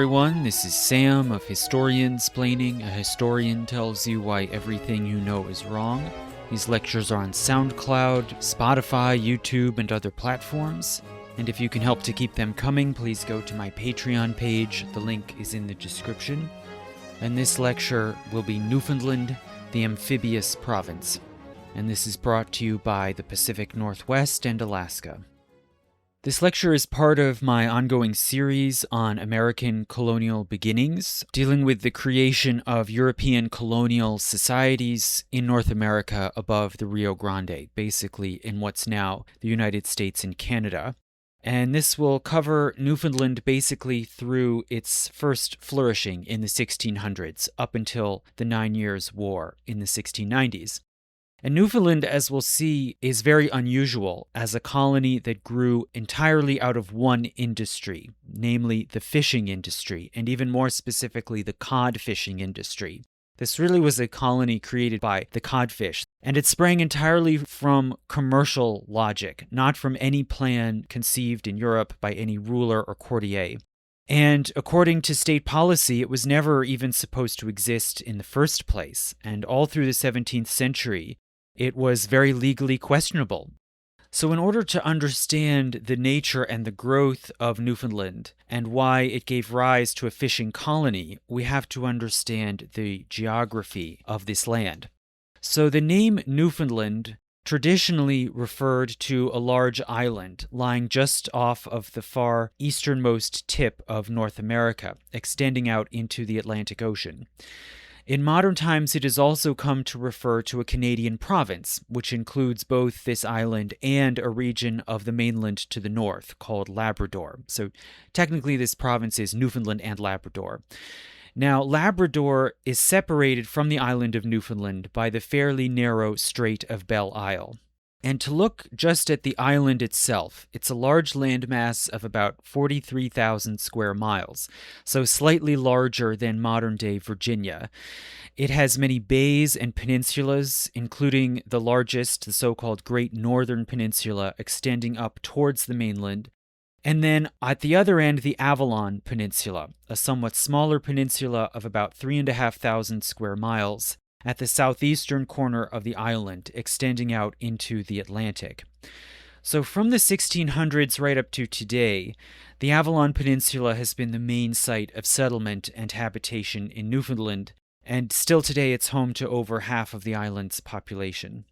everyone, this is Sam of Historiansplaining. A historian tells you why everything you know is wrong. These lectures are on SoundCloud, Spotify, YouTube, and other platforms. And if you can help to keep them coming, please go to my Patreon page. The link is in the description. And this lecture will be Newfoundland, the Amphibious province. And this is brought to you by the Pacific Northwest and Alaska. This lecture is part of my ongoing series on American colonial beginnings, dealing with the creation of European colonial societies in North America above the Rio Grande, basically in what's now the United States and Canada. And this will cover Newfoundland basically through its first flourishing in the 1600s, up until the 9 Years' War in the 1690s. And Newfoundland, as we'll see, is very unusual as a colony that grew entirely out of one industry, namely the fishing industry, and even more specifically the cod fishing industry. This really was a colony created by the codfish, and it sprang entirely from commercial logic, not from any plan conceived in Europe by any ruler or courtier. And according to state policy, it was never even supposed to exist in the first place, and all through the 17th century, it was very legally questionable. So in order to understand the nature and the growth of Newfoundland and why it gave rise to a fishing colony, we have to understand the geography of this land. So the name Newfoundland traditionally referred to a large island lying just off of the far easternmost tip of North America, extending out into the Atlantic Ocean. In modern times, it has also come to refer to a Canadian province, which includes both this island and a region of the mainland to the north called Labrador. So technically, this province is Newfoundland and Labrador. Now, Labrador is separated from the island of Newfoundland by the fairly narrow Strait of Belle Isle. And to look just at the island itself, it's a large landmass of about 43,000 square miles, so slightly larger than modern-day Virginia. It has many bays and peninsulas, including the largest, the so-called Great Northern Peninsula, extending up towards the mainland. And then at the other end, the Avalon Peninsula, a somewhat smaller peninsula of about 3,500 square miles, at the southeastern corner of the island, extending out into the Atlantic. So from the 1600s right up to today, the Avalon Peninsula has been the main site of settlement and habitation in Newfoundland, and still today it's home to over half of the island's population.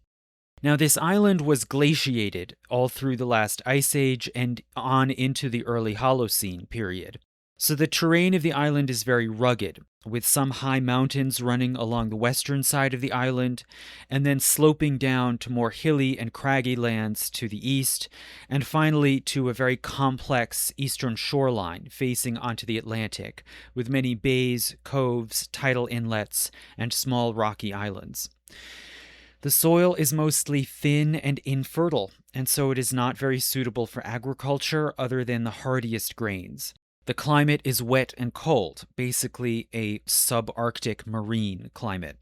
Now, this island was glaciated all through the last ice age and on into the early Holocene period. So the terrain of the island is very rugged, with some high mountains running along the western side of the island, and then sloping down to more hilly and craggy lands to the east, and finally to a very complex eastern shoreline facing onto the Atlantic, with many bays, coves, tidal inlets, and small rocky islands. The soil is mostly thin and infertile, and so it is not very suitable for agriculture other than the hardiest grains. The climate is wet and cold, basically a subarctic marine climate.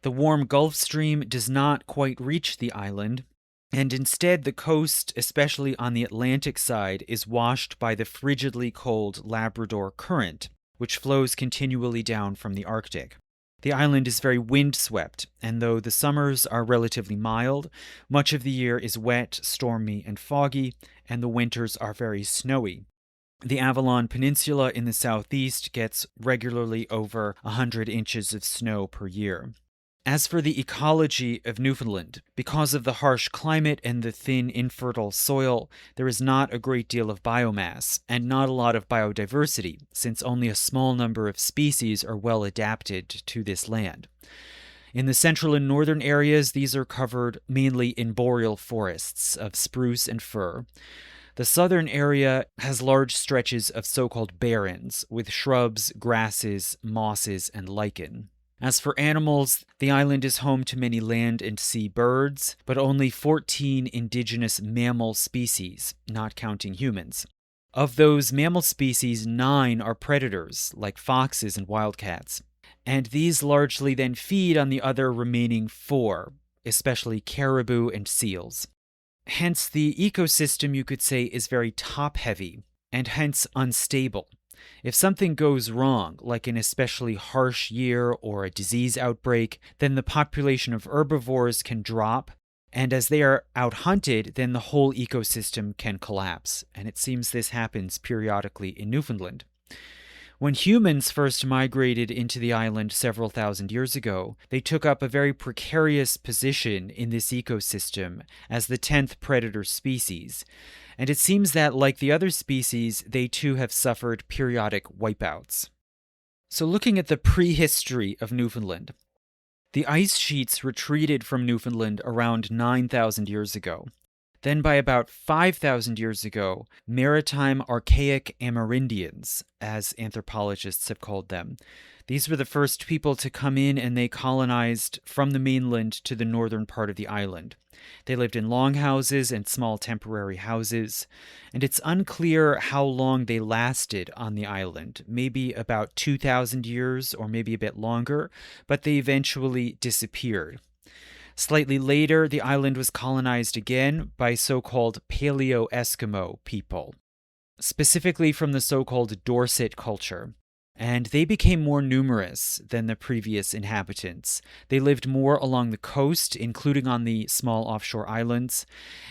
The warm Gulf Stream does not quite reach the island, and instead the coast, especially on the Atlantic side, is washed by the frigidly cold Labrador Current, which flows continually down from the Arctic. The island is very windswept, and though the summers are relatively mild, much of the year is wet, stormy, and foggy, and the winters are very snowy. The Avalon Peninsula in the southeast gets regularly over 100 inches of snow per year. As for the ecology of Newfoundland, because of the harsh climate and the thin, infertile soil, there is not a great deal of biomass and not a lot of biodiversity, since only a small number of species are well adapted to this land. In the central and northern areas, these are covered mainly in boreal forests of spruce and fir. The southern area has large stretches of so-called barrens, with shrubs, grasses, mosses, and lichen. As for animals, the island is home to many land and sea birds, but only 14 indigenous mammal species, not counting humans. Of those mammal species, 9 are predators, like foxes and wildcats. And these largely then feed on the other remaining 4, especially caribou and seals. Hence, the ecosystem, you could say, is very top-heavy, and hence unstable. If something goes wrong, like an especially harsh year or a disease outbreak, then the population of herbivores can drop, and as they are out-hunted, then the whole ecosystem can collapse. And it seems this happens periodically in Newfoundland. When humans first migrated into the island several thousand years ago, they took up a very precarious position in this ecosystem as the 10th predator species. And it seems that, like the other species, they too have suffered periodic wipeouts. So looking at the prehistory of Newfoundland, the ice sheets retreated from Newfoundland around 9,000 years ago. Then by about 5,000 years ago, maritime archaic Amerindians, as anthropologists have called them, these were the first people to come in, and they colonized from the mainland to the northern part of the island. They lived in longhouses and small temporary houses, and it's unclear how long they lasted on the island, maybe about 2,000 years or maybe a bit longer, but they eventually disappeared. Slightly later, the island was colonized again by so-called Paleo-Eskimo people, specifically from the so-called Dorset culture. And they became more numerous than the previous inhabitants. They lived more along the coast, including on the small offshore islands,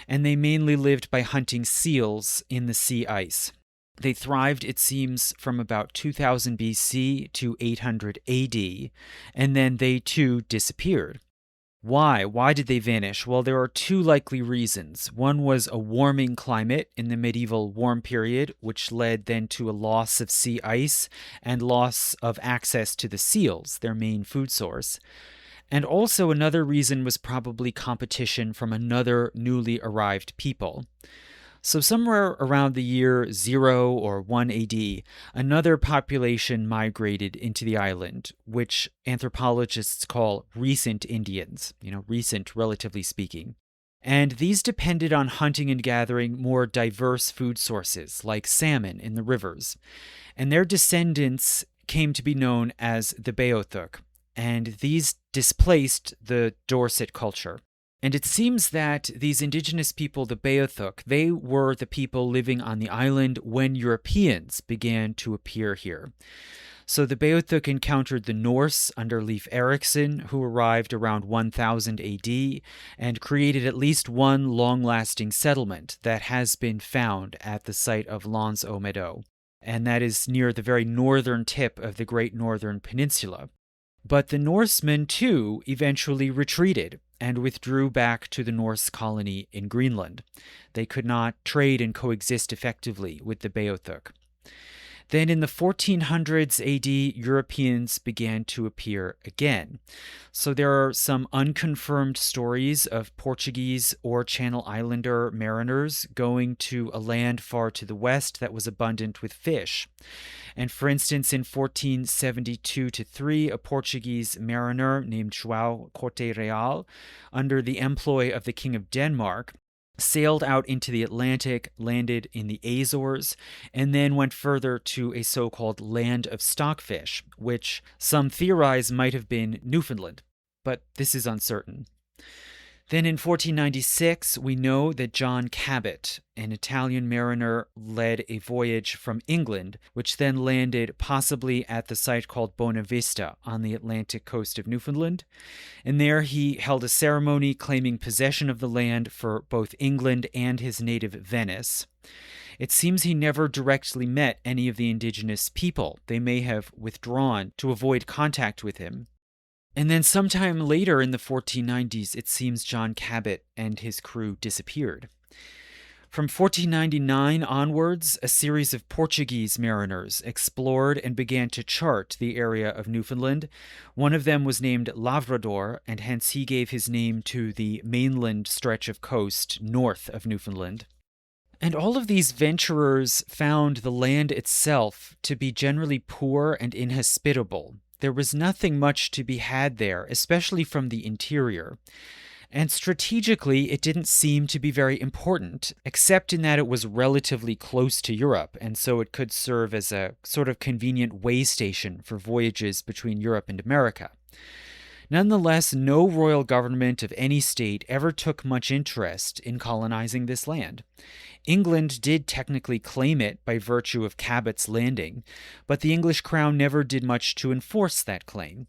and they mainly lived by hunting seals in the sea ice. They thrived, it seems, from about 2000 BC to 800 AD, and then they too disappeared. Why? Why did they vanish? Well, there are two likely reasons. One was a warming climate in the medieval warm period, which led then to a loss of sea ice and loss of access to the seals, their main food source. And also another reason was probably competition from another newly arrived people. So somewhere around the year 0 or 1 AD, another population migrated into the island, which anthropologists call recent Indians, recent relatively speaking. And these depended on hunting and gathering more diverse food sources, like salmon in the rivers. And their descendants came to be known as the Beothuk, and these displaced the Dorset culture. And it seems that these indigenous people, the Beothuk, they were the people living on the island when Europeans began to appear here. So the Beothuk encountered the Norse under Leif Erikson, who arrived around 1000 AD and created at least one long-lasting settlement that has been found at the site of Lons au Meadow, and that is near the very northern tip of the Great Northern Peninsula. But the Norsemen, too, eventually retreated and withdrew back to the Norse colony in Greenland. They could not trade and coexist effectively with the Beothuk. Then in the 1400s AD, Europeans began to appear again. So there are some unconfirmed stories of Portuguese or Channel Islander mariners going to a land far to the west that was abundant with fish. And for instance, in 1472-3, a Portuguese mariner named João Corte Real, under the employ of the King of Denmark, sailed out into the Atlantic, landed in the Azores, and then went further to a so-called land of stockfish, which some theorize might have been Newfoundland, but this is uncertain. Then in 1496, we know that John Cabot, an Italian mariner, led a voyage from England, which then landed possibly at the site called Bonavista on the Atlantic coast of Newfoundland. And there he held a ceremony claiming possession of the land for both England and his native Venice. It seems he never directly met any of the indigenous people. They may have withdrawn to avoid contact with him. And then sometime later in the 1490s, it seems John Cabot and his crew disappeared. From 1499 onwards, a series of Portuguese mariners explored and began to chart the area of Newfoundland. One of them was named Labrador, and hence he gave his name to the mainland stretch of coast north of Newfoundland. And all of these venturers found the land itself to be generally poor and inhospitable. There was nothing much to be had there, especially from the interior. And strategically, it didn't seem to be very important, except in that it was relatively close to Europe, and so it could serve as a sort of convenient way station for voyages between Europe and America. Nonetheless, no royal government of any state ever took much interest in colonizing this land. England did technically claim it by virtue of Cabot's landing, but the English crown never did much to enforce that claim.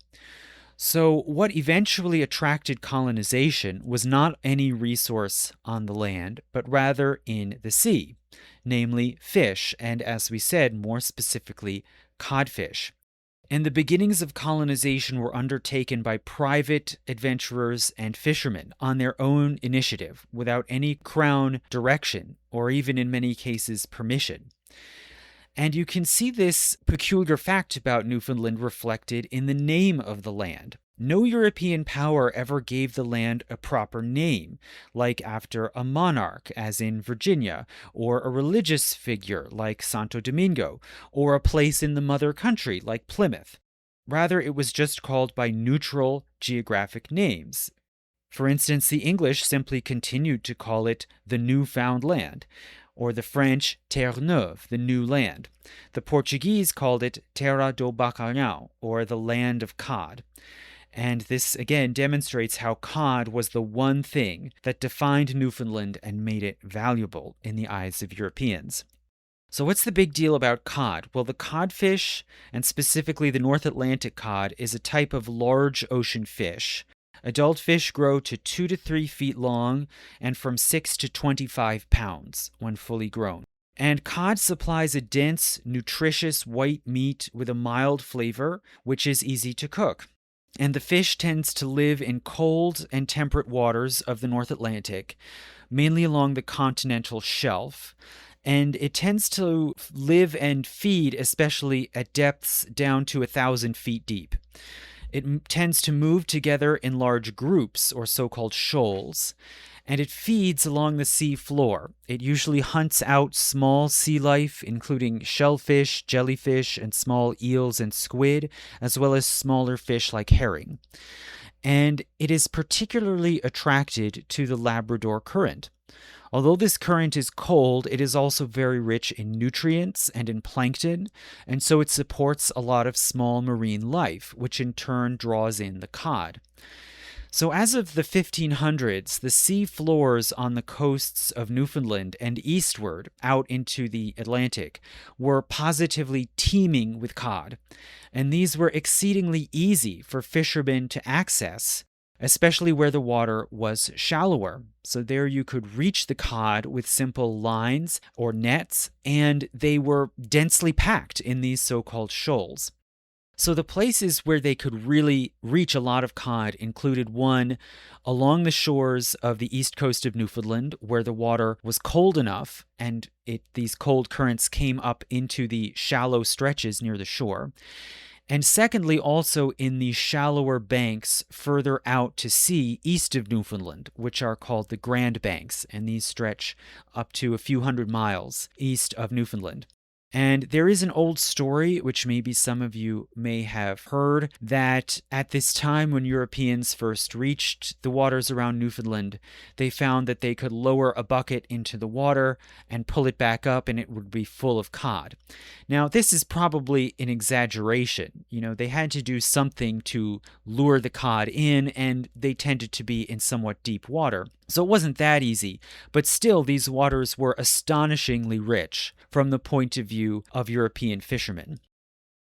So, what eventually attracted colonization was not any resource on the land, but rather in the sea, namely fish, and as we said, more specifically, codfish. And the beginnings of colonization were undertaken by private adventurers and fishermen on their own initiative, without any crown direction, or even in many cases permission. And you can see this peculiar fact about Newfoundland reflected in the name of the land. No European power ever gave the land a proper name, like after a monarch, as in Virginia, or a religious figure, like Santo Domingo, or a place in the mother country, like Plymouth. Rather, it was just called by neutral geographic names. For instance, the English simply continued to call it the Newfoundland, or the French Terre Neuve, the new land. The Portuguese called it Terra do Bacalhau, or the land of cod. And this again demonstrates how cod was the one thing that defined Newfoundland and made it valuable in the eyes of Europeans. So what's the big deal about cod? Well, the codfish, and specifically the North Atlantic cod, is a type of large ocean fish. Adult fish grow to 2 to 3 feet long and from 6 to 25 pounds when fully grown. And cod supplies a dense, nutritious white meat with a mild flavor, which is easy to cook. And the fish tends to live in cold and temperate waters of the North Atlantic, mainly along the continental shelf. And it tends to live and feed especially at depths down to 1,000 feet deep. It tends to move together in large groups, or so-called shoals, and it feeds along the sea floor. It usually hunts out small sea life, including shellfish, jellyfish, and small eels and squid, as well as smaller fish like herring. And it is particularly attracted to the Labrador current. Although this current is cold, it is also very rich in nutrients and in plankton, and so it supports a lot of small marine life, which in turn draws in the cod. So as of the 1500s, the sea floors on the coasts of Newfoundland and eastward out into the Atlantic were positively teeming with cod, and these were exceedingly easy for fishermen to access, especially where the water was shallower. So there you could reach the cod with simple lines or nets, and they were densely packed in these so-called shoals. So the places where they could really reach a lot of cod included one along the shores of the east coast of Newfoundland, where the water was cold enough and these cold currents came up into the shallow stretches near the shore. And secondly, also in the shallower banks further out to sea east of Newfoundland, which are called the Grand Banks, and these stretch up to a few hundred miles east of Newfoundland. And there is an old story, which maybe some of you may have heard, that at this time when Europeans first reached the waters around Newfoundland, they found that they could lower a bucket into the water and pull it back up and it would be full of cod. Now, this is probably an exaggeration. They had to do something to lure the cod in, and they tended to be in somewhat deep water. So it wasn't that easy, but still these waters were astonishingly rich from the point of view of European fishermen.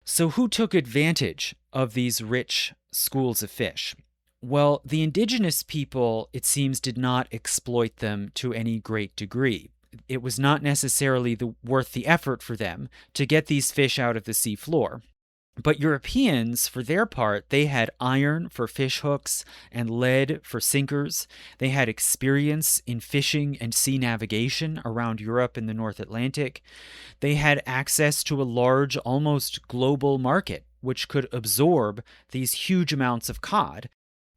So who took advantage of these rich schools of fish? Well, the indigenous people, it seems, did not exploit them to any great degree. It was not necessarily worth the effort for them to get these fish out of the sea floor. But Europeans, for their part, they had iron for fish hooks and lead for sinkers. They had experience in fishing and sea navigation around Europe and the North Atlantic. They had access to a large, almost global market, which could absorb these huge amounts of cod.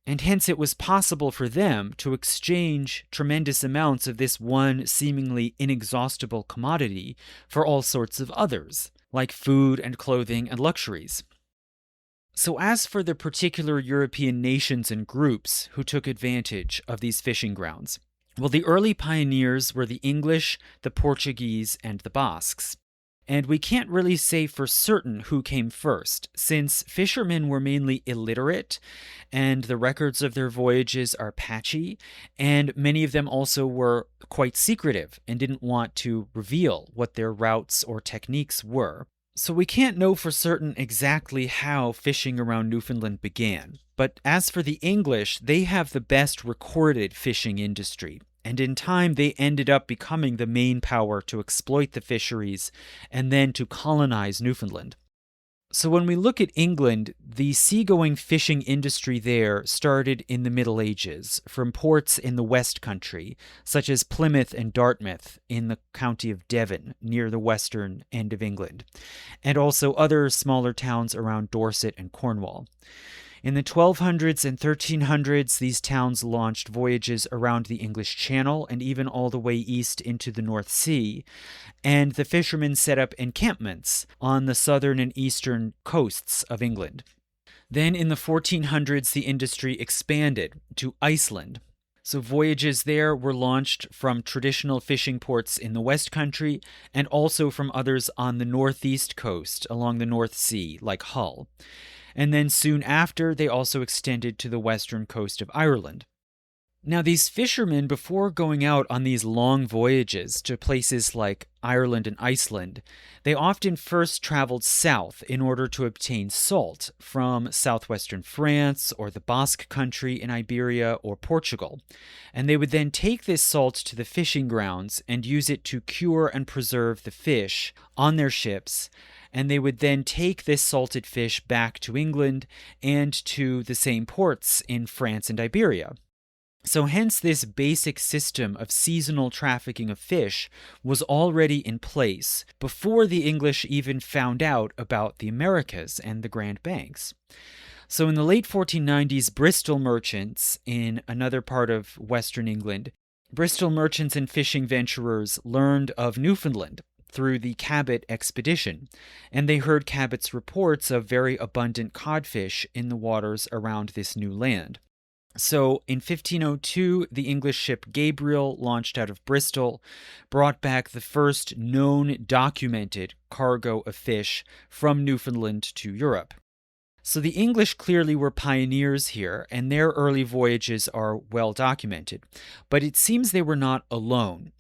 And hence it was possible for them to exchange tremendous amounts of this one seemingly inexhaustible commodity for all sorts of others, like food and clothing and luxuries. So as for the particular European nations and groups who took advantage of these fishing grounds, well, the early pioneers were the English, the Portuguese, and the Basques. And we can't really say for certain who came first, since fishermen were mainly illiterate, and the records of their voyages are patchy, and many of them also were quite secretive and didn't want to reveal what their routes or techniques were. So we can't know for certain exactly how fishing around Newfoundland began. But as for the English, they have the best recorded fishing industry. And in time, they ended up becoming the main power to exploit the fisheries and then to colonize Newfoundland. So when we look at England, the seagoing fishing industry there started in the Middle Ages from ports in the West Country, such as Plymouth and Dartmouth in the county of Devon, near the western end of England, and also other smaller towns around Dorset and Cornwall. In the 1200s and 1300s, these towns launched voyages around the English Channel and even all the way east into the North Sea, and the fishermen set up encampments on the southern and eastern coasts of England. Then in the 1400s, the industry expanded to Iceland. So voyages there were launched from traditional fishing ports in the West Country and also from others on the northeast coast along the North Sea, like Hull. And then soon after, they also extended to the western coast of Ireland. Now, these fishermen, before going out on these long voyages to places like Ireland and Iceland, they often first traveled south in order to obtain salt from southwestern France or the Basque country in Iberia or Portugal. And they would then take this salt to the fishing grounds and use it to cure and preserve the fish on their ships. And they would then take this salted fish back to England and to the same ports in France and Iberia. So hence this basic system of seasonal trafficking of fish was already in place before the English even found out about the Americas and the Grand Banks. So in the late 1490s, Bristol merchants in another part of Western England, Bristol merchants and fishing venturers learned of Newfoundland through the Cabot expedition, and they heard Cabot's reports of very abundant codfish in the waters around this new land. So in 1502, the English ship Gabriel launched out of Bristol, brought back the first known documented cargo of fish from Newfoundland to Europe. So the English clearly were pioneers here, and their early voyages are well documented, but it seems they were not alone.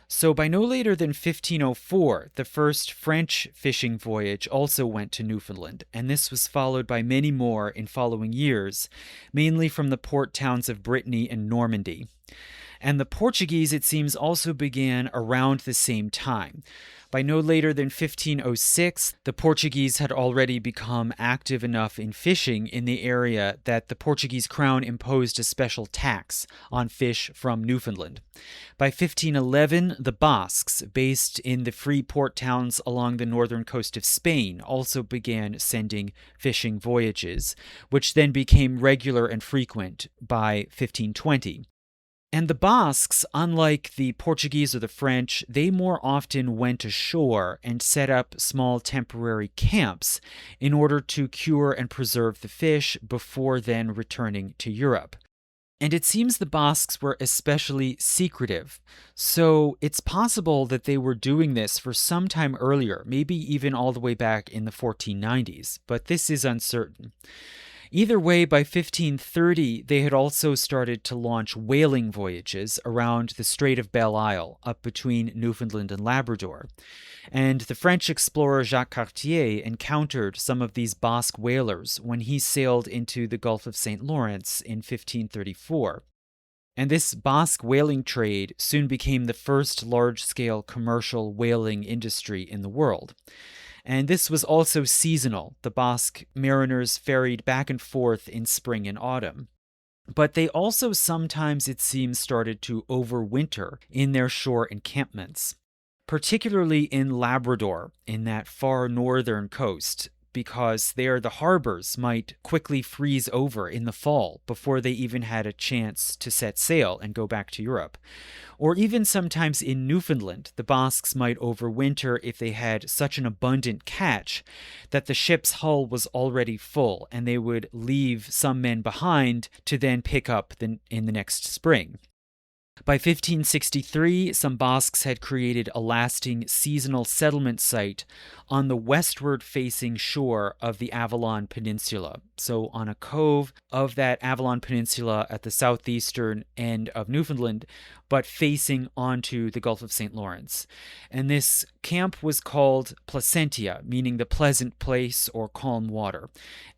So by no later than 1504, the first French fishing voyage also went to Newfoundland, and this was followed by many more in following years, mainly from the port towns of Brittany and Normandy. And the Portuguese, it seems, also began around the same time. By no later than 1506, the Portuguese had already become active enough in fishing in the area that the Portuguese crown imposed a special tax on fish from Newfoundland. By 1511, the Basques, based in the free port towns along the northern coast of Spain, also began sending fishing voyages, which then became regular and frequent by 1520. And the Basques, unlike the Portuguese or the French, they more often went ashore and set up small temporary camps in order to cure and preserve the fish before then returning to Europe. And it seems the Basques were especially secretive, so it's possible that they were doing this for some time earlier, maybe even all the way back in the 1490s, but this is uncertain. Either way, by 1530, they had also started to launch whaling voyages around the Strait of Belle Isle, up between Newfoundland and Labrador. And the French explorer Jacques Cartier encountered some of these Basque whalers when he sailed into the Gulf of St. Lawrence in 1534. And this Basque whaling trade soon became the first large-scale commercial whaling industry in the world. And this was also seasonal. The Basque mariners ferried back and forth in spring and autumn. But they also sometimes, it seems, started to overwinter in their shore encampments, particularly in Labrador, in that far northern coast, because there the harbors might quickly freeze over in the fall before they even had a chance to set sail and go back to Europe. Or even sometimes in Newfoundland, the Basques might overwinter if they had such an abundant catch that the ship's hull was already full, and they would leave some men behind to then pick up in the next spring. By 1563, some Basques had created a lasting seasonal settlement site on the westward-facing shore of the Avalon Peninsula, so on a cove of that Avalon Peninsula at the southeastern end of Newfoundland, but facing onto the Gulf of St. Lawrence. And this camp was called Placentia, meaning the pleasant place or calm water.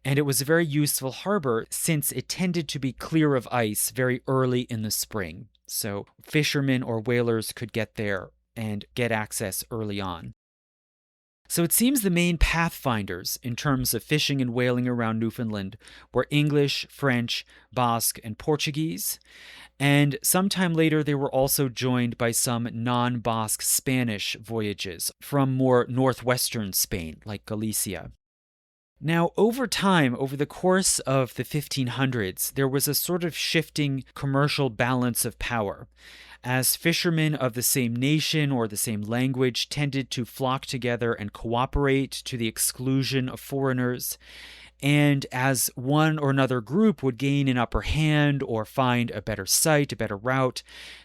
And it was a very useful harbor since it tended to be clear of ice very early in the spring. So fishermen or whalers could get there and get access early on. So it seems the main pathfinders in terms of fishing and whaling around Newfoundland were English, French, Basque, and Portuguese. And sometime later, they were also joined by some non-Basque Spanish voyages from more northwestern Spain, like Galicia. Now, over time, over the course of the 1500s, there was a sort of shifting commercial balance of power, as fishermen of the same nation or the same language tended to flock together and cooperate to the exclusion of foreigners. And as one or another group would gain an upper hand or find a better site, a better route,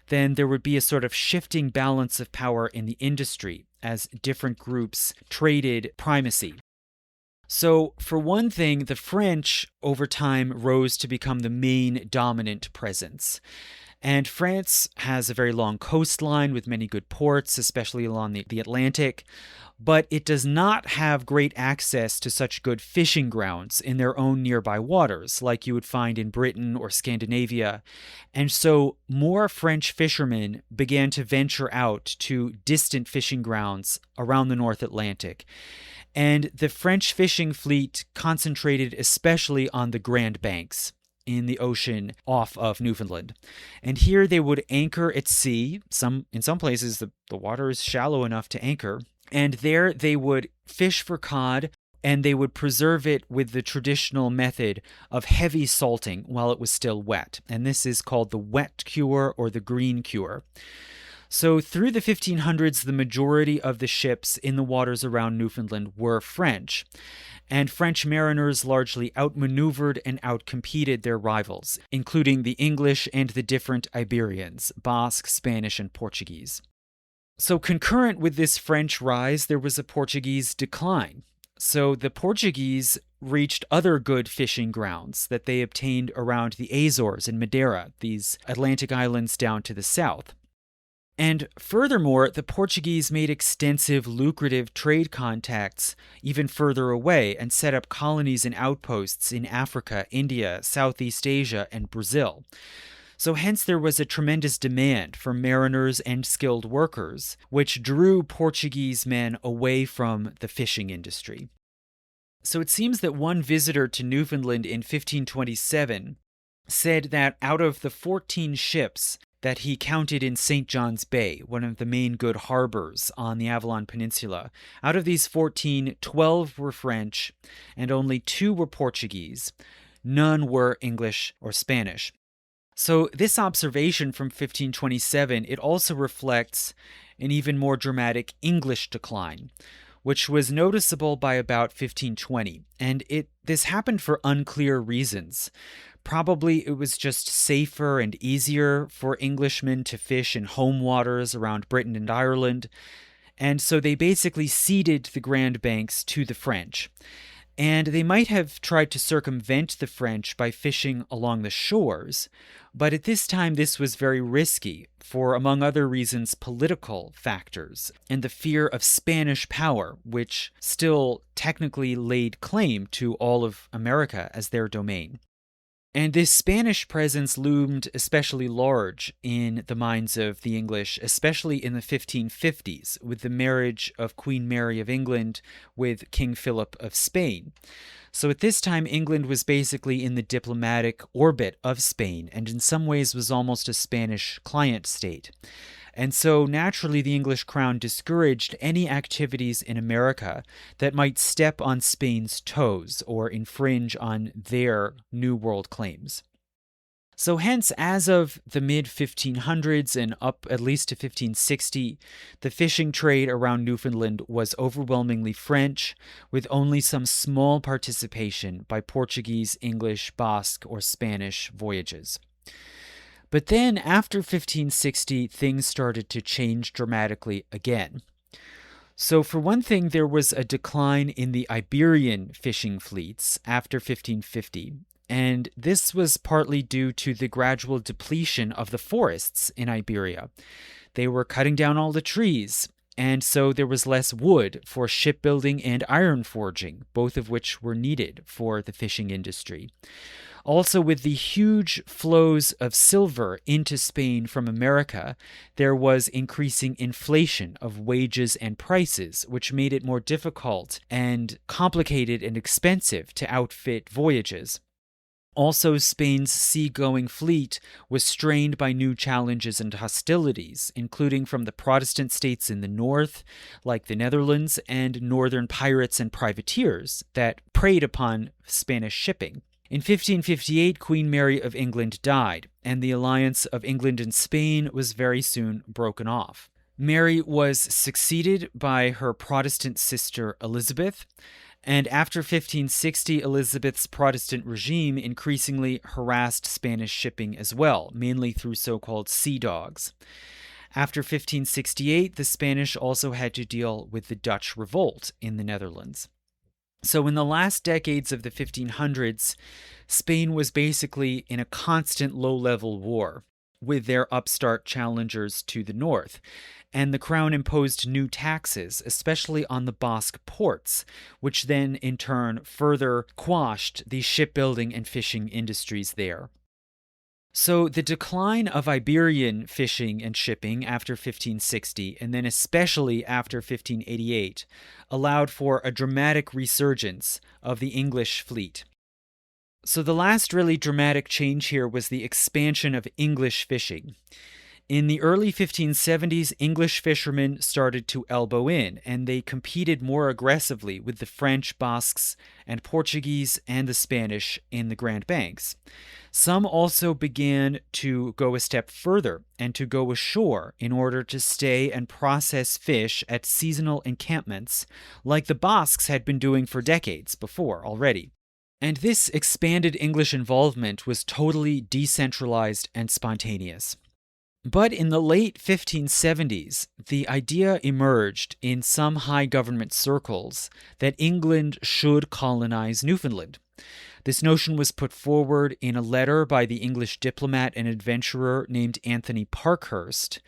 then there would be a sort of shifting balance of power in the industry as different groups traded primacy. So, for one thing, the French over time rose to become the main dominant presence. And France has a very long coastline with many good ports, especially along the Atlantic, but it does not have great access to such good fishing grounds in their own nearby waters, like you would find in Britain or Scandinavia. And so more French fishermen began to venture out to distant fishing grounds around the North Atlantic. And the French fishing fleet concentrated especially on the Grand Banks in the ocean off of Newfoundland. And here they would anchor at sea. In some places, the water is shallow enough to anchor. And there they would fish for cod, and they would preserve it with the traditional method of heavy salting while it was still wet. And this is called the wet cure or the green cure. So through the 1500s, the majority of the ships in the waters around Newfoundland were French, and French mariners largely outmaneuvered and outcompeted their rivals, including the English and the different Iberians, Basque, Spanish, and Portuguese. So concurrent with this French rise, there was a Portuguese decline. So the Portuguese reached other good fishing grounds that they obtained around the Azores and Madeira, these Atlantic islands down to the south. And furthermore, the Portuguese made extensive lucrative trade contacts even further away and set up colonies and outposts in Africa, India, Southeast Asia, and Brazil. So hence there was a tremendous demand for mariners and skilled workers, which drew Portuguese men away from the fishing industry. So it seems that one visitor to Newfoundland in 1527 said that out of the 14 ships that he counted in St. John's Bay, one of the main good harbors on the Avalon Peninsula. Out of these 14, 12 were French, and only 2 were Portuguese. None were English or Spanish. So this observation from 1527, it also reflects an even more dramatic English decline, which was noticeable by about 1520. And this happened for unclear reasons. Probably it was just safer and easier for Englishmen to fish in home waters around Britain and Ireland, and so they basically ceded the Grand Banks to the French. And they might have tried to circumvent the French by fishing along the shores, but at this time this was very risky for, among other reasons, political factors and the fear of Spanish power, which still technically laid claim to all of America as their domain. And this Spanish presence loomed especially large in the minds of the English, especially in the 1550s, with the marriage of Queen Mary of England with King Philip of Spain. So at this time, England was basically in the diplomatic orbit of Spain, and in some ways was almost a Spanish client state. And so naturally the English crown discouraged any activities in America that might step on Spain's toes or infringe on their New World claims. So hence, as of the mid-1500s and up at least to 1560, the fishing trade around Newfoundland was overwhelmingly French, with only some small participation by Portuguese, English, Basque, or Spanish voyages. But then after 1560, things started to change dramatically again. So, for one thing, there was a decline in the Iberian fishing fleets after 1550, and this was partly due to the gradual depletion of the forests in Iberia. They were cutting down all the trees, and so there was less wood for shipbuilding and iron forging, both of which were needed for the fishing industry. Also, with the huge flows of silver into Spain from America, there was increasing inflation of wages and prices, which made it more difficult and complicated and expensive to outfit voyages. Also, Spain's seagoing fleet was strained by new challenges and hostilities, including from the Protestant states in the north, like the Netherlands, and northern pirates and privateers that preyed upon Spanish shipping. In 1558, Queen Mary of England died, and the alliance of England and Spain was very soon broken off. Mary was succeeded by her Protestant sister Elizabeth, and after 1560, Elizabeth's Protestant regime increasingly harassed Spanish shipping as well, mainly through so-called sea dogs. After 1568, the Spanish also had to deal with the Dutch revolt in the Netherlands. So in the last decades of the 1500s, Spain was basically in a constant low-level war with their upstart challengers to the north, and the crown imposed new taxes, especially on the Basque ports, which then in turn further quashed the shipbuilding and fishing industries there. So the decline of Iberian fishing and shipping after 1560, and then especially after 1588, allowed for a dramatic resurgence of the English fleet. So the last really dramatic change here was the expansion of English fishing. In the early 1570s, English fishermen started to elbow in, and they competed more aggressively with the French, Basques, and Portuguese and the Spanish in the Grand Banks. Some also began to go a step further and to go ashore in order to stay and process fish at seasonal encampments, like the Basques had been doing for decades before already. And this expanded English involvement was totally decentralized and spontaneous. But in the late 1570s, the idea emerged in some high government circles that England should colonize Newfoundland. This notion was put forward in a letter by the English diplomat and adventurer named Anthony Parkhurst,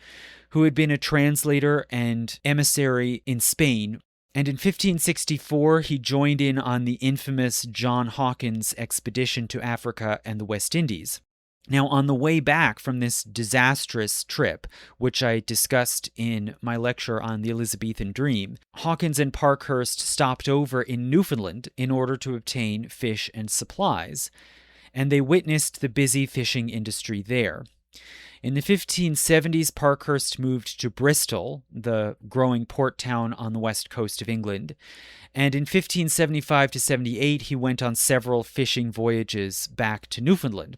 who had been a translator and emissary in Spain. And in 1564, he joined in on the infamous John Hawkins expedition to Africa and the West Indies. Now, on the way back from this disastrous trip, which I discussed in my lecture on the Elizabethan Dream, Hawkins and Parkhurst stopped over in Newfoundland in order to obtain fish and supplies, and they witnessed the busy fishing industry there. In the 1570s, Parkhurst moved to Bristol, the growing port town on the west coast of England, and in 1575 to 78, he went on several fishing voyages back to Newfoundland.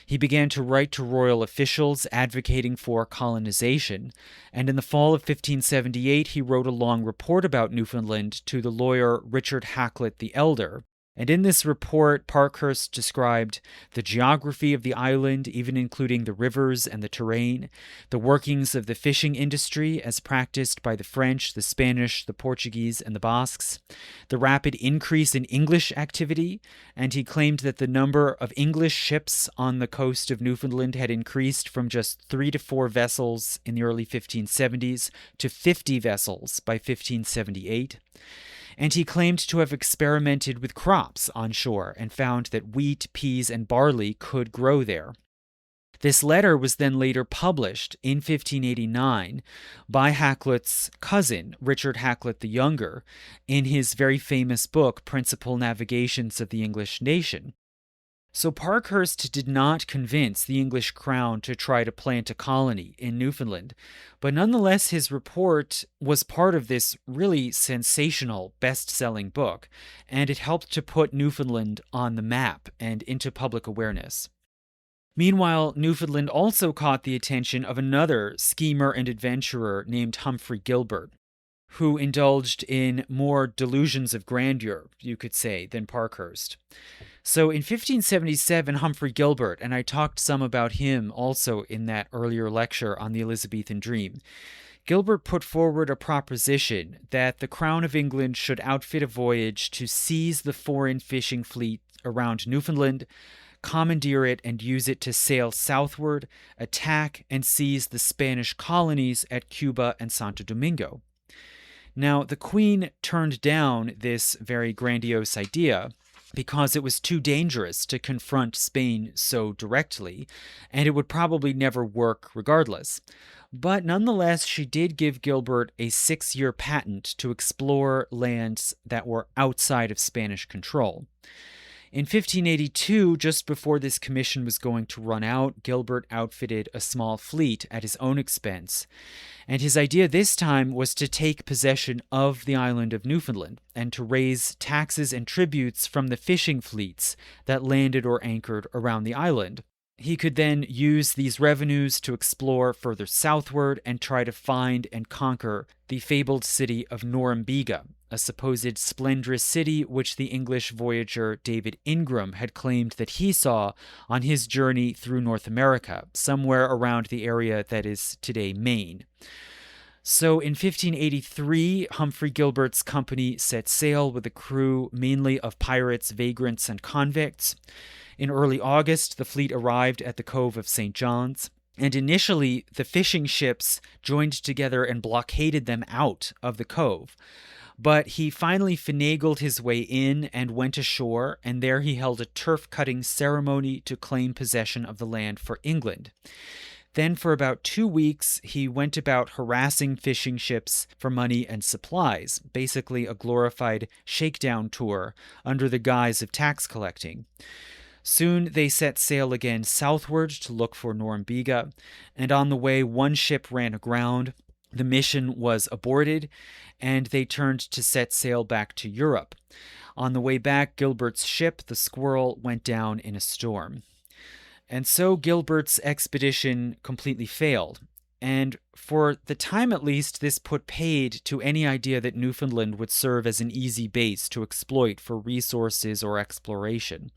He began to write to royal officials advocating for colonization, and in the fall of 1578, he wrote a long report about Newfoundland to the lawyer Richard Hakluyt the Elder. And in this report, Parkhurst described the geography of the island, even including the rivers and the terrain, the workings of the fishing industry as practiced by the French, the Spanish, the Portuguese, and the Basques, the rapid increase in English activity, and he claimed that the number of English ships on the coast of Newfoundland had increased from just 3 to 4 vessels in the early 1570s to 50 vessels by 1578. And he claimed to have experimented with crops on shore and found that wheat, peas, and barley could grow there. This letter was then later published in 1589 by Hakluyt's cousin, Richard Hakluyt the Younger, in his very famous book, Principal Navigations of the English Nation. So Parkhurst did not convince the English crown to try to plant a colony in Newfoundland, but nonetheless his report was part of this really sensational best-selling book, and it helped to put Newfoundland on the map and into public awareness. Meanwhile, Newfoundland also caught the attention of another schemer and adventurer named Humphrey Gilbert, who indulged in more delusions of grandeur, you could say, than Parkhurst. So in 1577, Humphrey Gilbert, and I talked some about him also in that earlier lecture on the Elizabethan Dream, Gilbert put forward a proposition that the Crown of England should outfit a voyage to seize the foreign fishing fleet around Newfoundland, commandeer it and use it to sail southward, attack and seize the Spanish colonies at Cuba and Santo Domingo. Now, the Queen turned down this very grandiose idea because it was too dangerous to confront Spain so directly, and it would probably never work regardless. But nonetheless, she did give Gilbert a 6-year patent to explore lands that were outside of Spanish control. In 1582, just before this commission was going to run out, Gilbert outfitted a small fleet at his own expense, and his idea this time was to take possession of the island of Newfoundland and to raise taxes and tributes from the fishing fleets that landed or anchored around the island. He could then use these revenues to explore further southward and try to find and conquer the fabled city of Norumbega, a supposed splendorous city which the English voyager David Ingram had claimed that he saw on his journey through North America, somewhere around the area that is today Maine. So in 1583, Humphrey Gilbert's company set sail with a crew mainly of pirates, vagrants, and convicts. In early August, the fleet arrived at the Cove of St. John's, and initially the fishing ships joined together and blockaded them out of the cove. But he finally finagled his way in and went ashore, and there he held a turf-cutting ceremony to claim possession of the land for England. Then for about 2 weeks, he went about harassing fishing ships for money and supplies, basically a glorified shakedown tour under the guise of tax collecting. Soon they set sail again southward to look for Norumbega, and on the way one ship ran aground. The mission was aborted, and they turned to set sail back to Europe. On the way back, Gilbert's ship, the Squirrel, went down in a storm. And so Gilbert's expedition completely failed. And for the time at least, this put paid to any idea that Newfoundland would serve as an easy base to exploit for resources or exploration.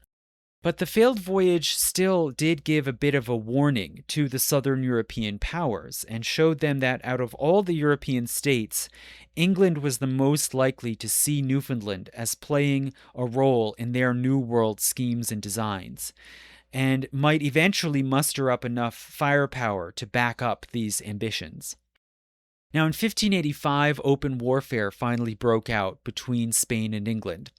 But the failed voyage still did give a bit of a warning to the southern European powers and showed them that out of all the European states, England was the most likely to see Newfoundland as playing a role in their New World schemes and designs, and might eventually muster up enough firepower to back up these ambitions. Now in 1585, open warfare finally broke out between Spain and England.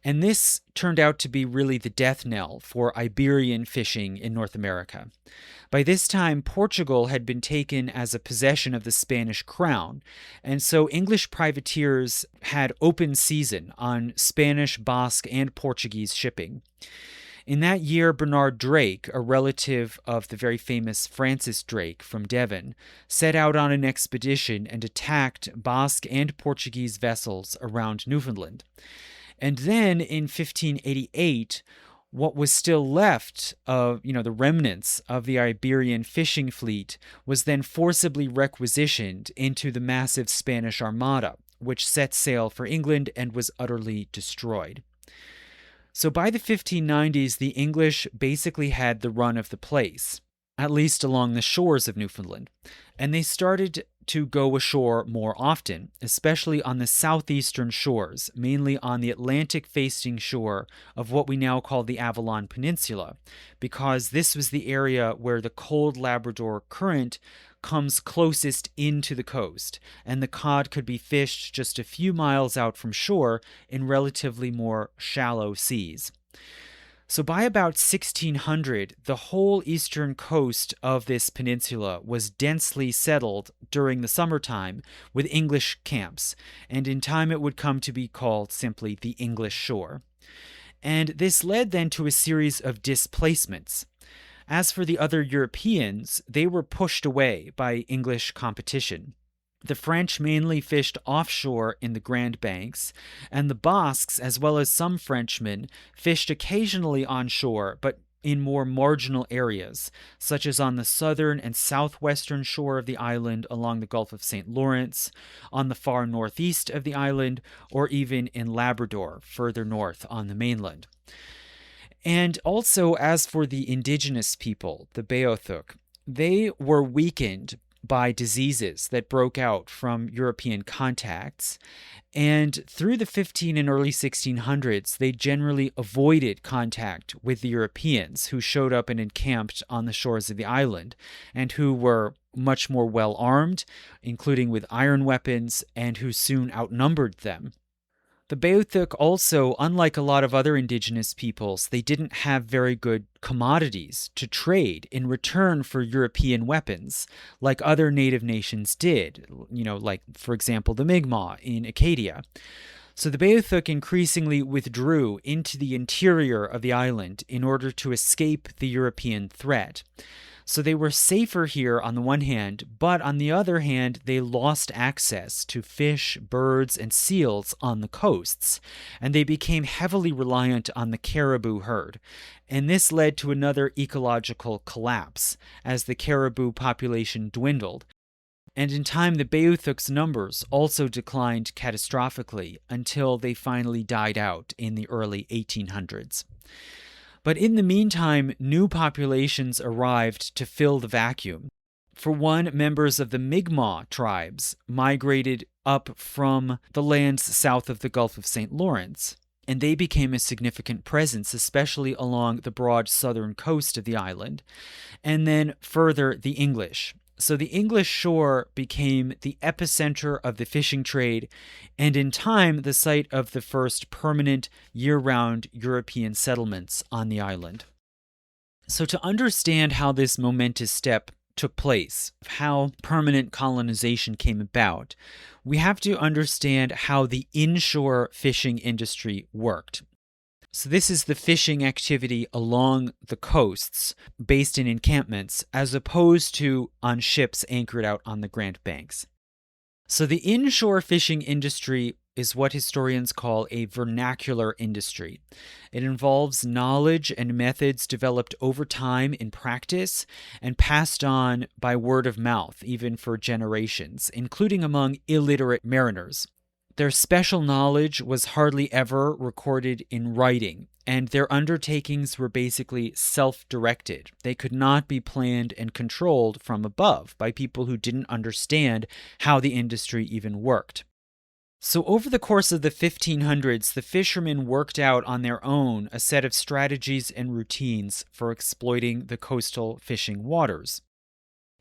And this turned out to be really the death knell for Iberian fishing in North America. By this time, Portugal had been taken as a possession of the Spanish crown, and so English privateers had open season on Spanish, Basque, and Portuguese shipping. In that year, Bernard Drake, a relative of the very famous Francis Drake from Devon, set out on an expedition and attacked Basque and Portuguese vessels around Newfoundland. And then in 1588, what was still left of, the remnants of the Iberian fishing fleet was then forcibly requisitioned into the massive Spanish Armada, which set sail for England and was utterly destroyed. So by the 1590s, the English basically had the run of the place, at least along the shores of Newfoundland, and they started to go ashore more often, especially on the southeastern shores, mainly on the Atlantic-facing shore of what we now call the Avalon Peninsula, because this was the area where the cold Labrador current comes closest into the coast, and the cod could be fished just a few miles out from shore in relatively more shallow seas. So by about 1600, the whole eastern coast of this peninsula was densely settled during the summertime with English camps, and in time it would come to be called simply the English shore. And this led then to a series of displacements. As for the other Europeans, they were pushed away by English competition. The French mainly fished offshore in the Grand Banks, and the Basques, as well as some Frenchmen, fished occasionally onshore, but in more marginal areas, such as on the southern and southwestern shore of the island along the Gulf of St. Lawrence, on the far northeast of the island, or even in Labrador, further north on the mainland. And also, as for the indigenous people, the Beothuk, they were weakened by diseases that broke out from European contacts. And through the 15 and early 1600s, they generally avoided contact with the Europeans who showed up and encamped on the shores of the island and who were much more well armed, including with iron weapons, and who soon outnumbered them. The Beothuk also, unlike a lot of other indigenous peoples, they didn't have very good commodities to trade in return for European weapons, like other native nations did, like, for example, the Mi'kmaq in Acadia. So the Beothuk increasingly withdrew into the interior of the island in order to escape the European threat. So they were safer here on the one hand, but on the other hand, they lost access to fish, birds, and seals on the coasts, and they became heavily reliant on the caribou herd. And this led to another ecological collapse as the caribou population dwindled. And in time, the Beothuk's numbers also declined catastrophically until they finally died out in the early 1800s. But in the meantime, new populations arrived to fill the vacuum. For one, members of the Mi'kmaq tribes migrated up from the lands south of the Gulf of St. Lawrence, and they became a significant presence, especially along the broad southern coast of the island. And then further, the English. So the English shore became the epicenter of the fishing trade, and in time the site of the first permanent year-round European settlements on the island. So to understand how this momentous step took place, how permanent colonization came about, we have to understand how the inshore fishing industry worked. So this is the fishing activity along the coasts, based in encampments, as opposed to on ships anchored out on the Grand Banks. So the inshore fishing industry is what historians call a vernacular industry. It involves knowledge and methods developed over time in practice and passed on by word of mouth, even for generations, including among illiterate mariners. Their special knowledge was hardly ever recorded in writing, and their undertakings were basically self-directed. They could not be planned and controlled from above by people who didn't understand how the industry even worked. So over the course of the 1500s, the fishermen worked out on their own a set of strategies and routines for exploiting the coastal fishing waters.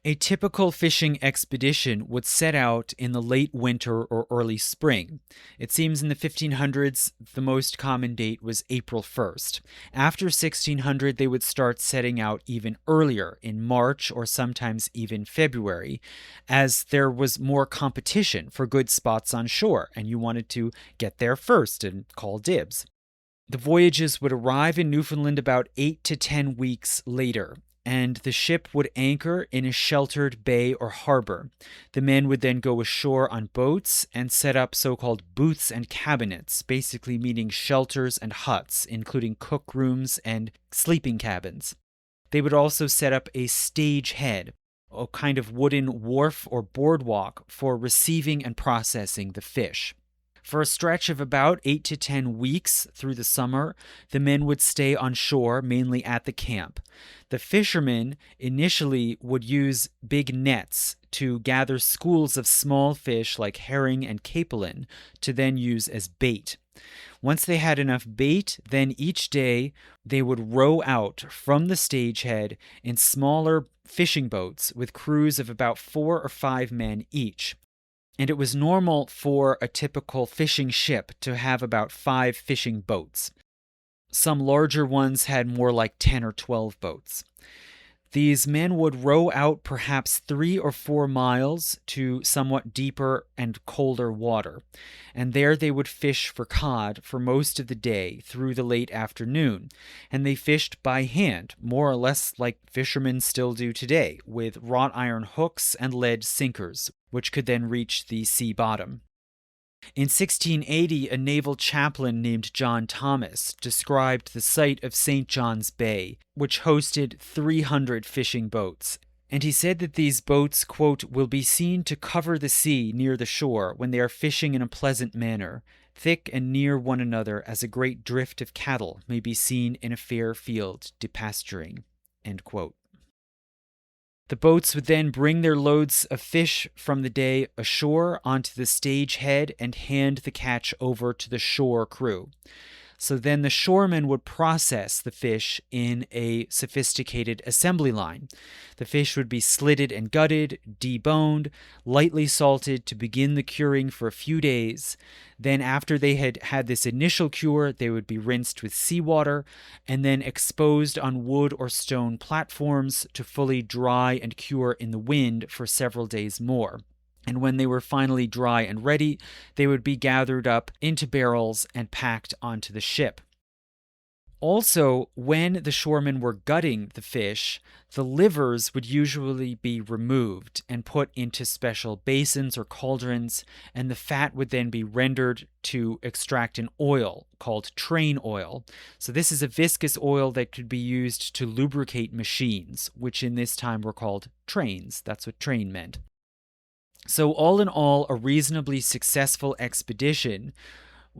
A typical fishing expedition would set out in the late winter or early spring. It seems in the 1500s, the most common date was April 1st. After 1600, they would start setting out even earlier, in March or sometimes even February, as there was more competition for good spots on shore, and you wanted to get there first and call dibs. The voyages would arrive in Newfoundland about 8 to 10 weeks later, and the ship would anchor in a sheltered bay or harbor. The men would then go ashore on boats and set up so-called booths and cabinets, basically meaning shelters and huts, including cook rooms and sleeping cabins. They would also set up a stage head, a kind of wooden wharf or boardwalk for receiving and processing the fish. For a stretch of about 8 to 10 weeks through the summer, the men would stay on shore, mainly at the camp. The fishermen initially would use big nets to gather schools of small fish like herring and capelin to then use as bait. Once they had enough bait, then each day they would row out from the stagehead in smaller fishing boats with crews of about 4 or 5 men each. And it was normal for a typical fishing ship to have about 5 fishing boats. Some larger ones had more like 10 or 12 boats. These men would row out perhaps 3 or 4 miles to somewhat deeper and colder water, and there they would fish for cod for most of the day through the late afternoon, and they fished by hand, more or less like fishermen still do today, with wrought iron hooks and lead sinkers, which could then reach the sea bottom. In 1680, a naval chaplain named John Thomas described the site of St. John's Bay, which hosted 300 fishing boats. And he said that these boats, quote, will be seen to cover the sea near the shore when they are fishing in a pleasant manner, thick and near one another as a great drift of cattle may be seen in a fair field depasturing, end quote. The boats would then bring their loads of fish from the day ashore onto the stage head and hand the catch over to the shore crew. So then the shoremen would process the fish in a sophisticated assembly line. The fish would be slitted and gutted, deboned, lightly salted to begin the curing for a few days. Then after they had had this initial cure, they would be rinsed with seawater and then exposed on wood or stone platforms to fully dry and cure in the wind for several days more. And when they were finally dry and ready, they would be gathered up into barrels and packed onto the ship. Also, when the shoremen were gutting the fish, the livers would usually be removed and put into special basins or cauldrons, and the fat would then be rendered to extract an oil called train oil. So this is a viscous oil that could be used to lubricate machines, which in this time were called trains. That's what train meant. So all in all, a reasonably successful expedition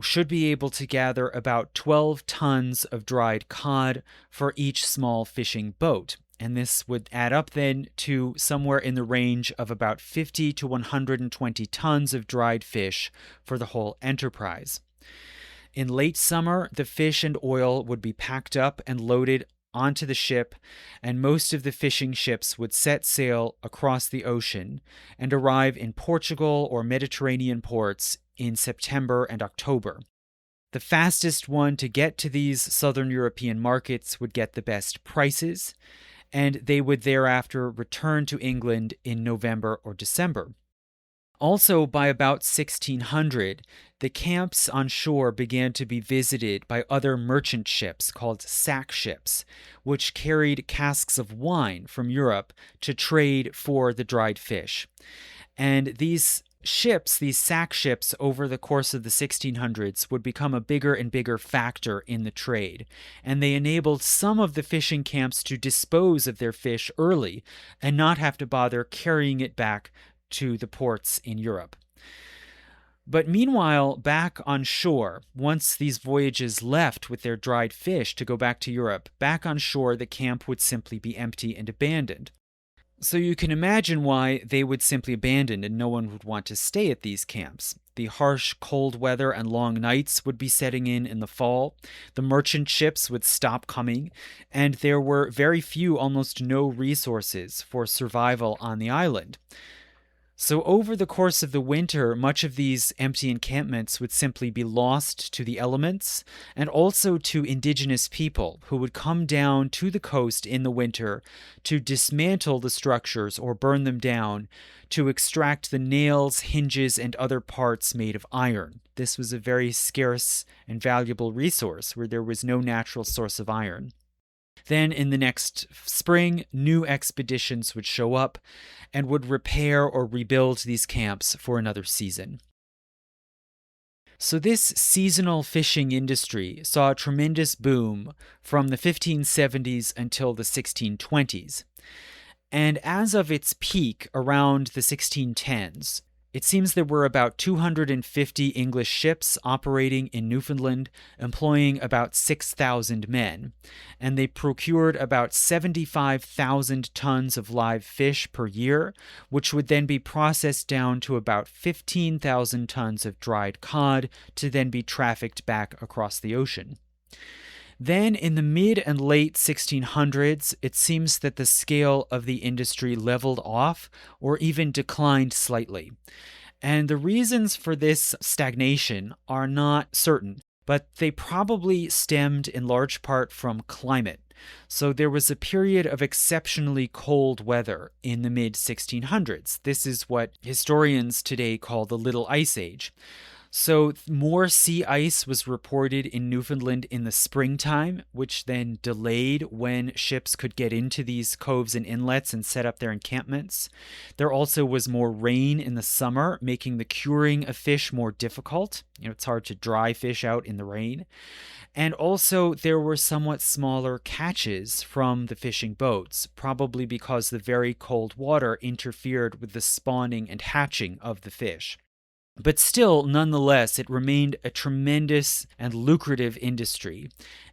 should be able to gather about 12 tons of dried cod for each small fishing boat. And this would add up then to somewhere in the range of about 50 to 120 tons of dried fish for the whole enterprise. In late summer, the fish and oil would be packed up and loaded onto the ship, and most of the fishing ships would set sail across the ocean and arrive in Portugal or Mediterranean ports in September and October. The fastest one to get to these southern European markets would get the best prices, and they would thereafter return to England in November or December. Also, by about 1600, the camps on shore began to be visited by other merchant ships called sack ships, which carried casks of wine from Europe to trade for the dried fish. And these ships, these sack ships, over the course of the 1600s would become a bigger and bigger factor in the trade, and they enabled some of the fishing camps to dispose of their fish early and not have to bother carrying it back to the ports in Europe. But meanwhile, back on shore, once these voyages left with their dried fish to go back to Europe, back on shore the camp would simply be empty and abandoned. So you can imagine why they would simply abandon and no one would want to stay at these camps. The harsh cold weather and long nights would be setting in the fall. The merchant ships would stop coming, and there were very few, almost no resources for survival on the island. So over the course of the winter, much of these empty encampments would simply be lost to the elements and also to indigenous people who would come down to the coast in the winter to dismantle the structures or burn them down to extract the nails, hinges, and other parts made of iron. This was a very scarce and valuable resource where there was no natural source of iron. Then in the next spring, new expeditions would show up and would repair or rebuild these camps for another season. So this seasonal fishing industry saw a tremendous boom from the 1570s until the 1620s. And as of its peak around the 1610s, it seems there were about 250 English ships operating in Newfoundland, employing about 6,000 men, and they procured about 75,000 tons of live fish per year, which would then be processed down to about 15,000 tons of dried cod to then be trafficked back across the ocean. Then in the mid and late 1600s, it seems that the scale of the industry leveled off or even declined slightly. And the reasons for this stagnation are not certain, but they probably stemmed in large part from climate. So there was a period of exceptionally cold weather in the mid 1600s. This is what historians today call the Little Ice Age. So, more sea ice was reported in Newfoundland in the springtime, which then delayed when ships could get into these coves and inlets and set up their encampments. There also was more rain in the summer, making the curing of fish more difficult. It's hard to dry fish out in the rain. And also, there were somewhat smaller catches from the fishing boats, probably because the very cold water interfered with the spawning and hatching of the fish. But still, nonetheless, it remained a tremendous and lucrative industry,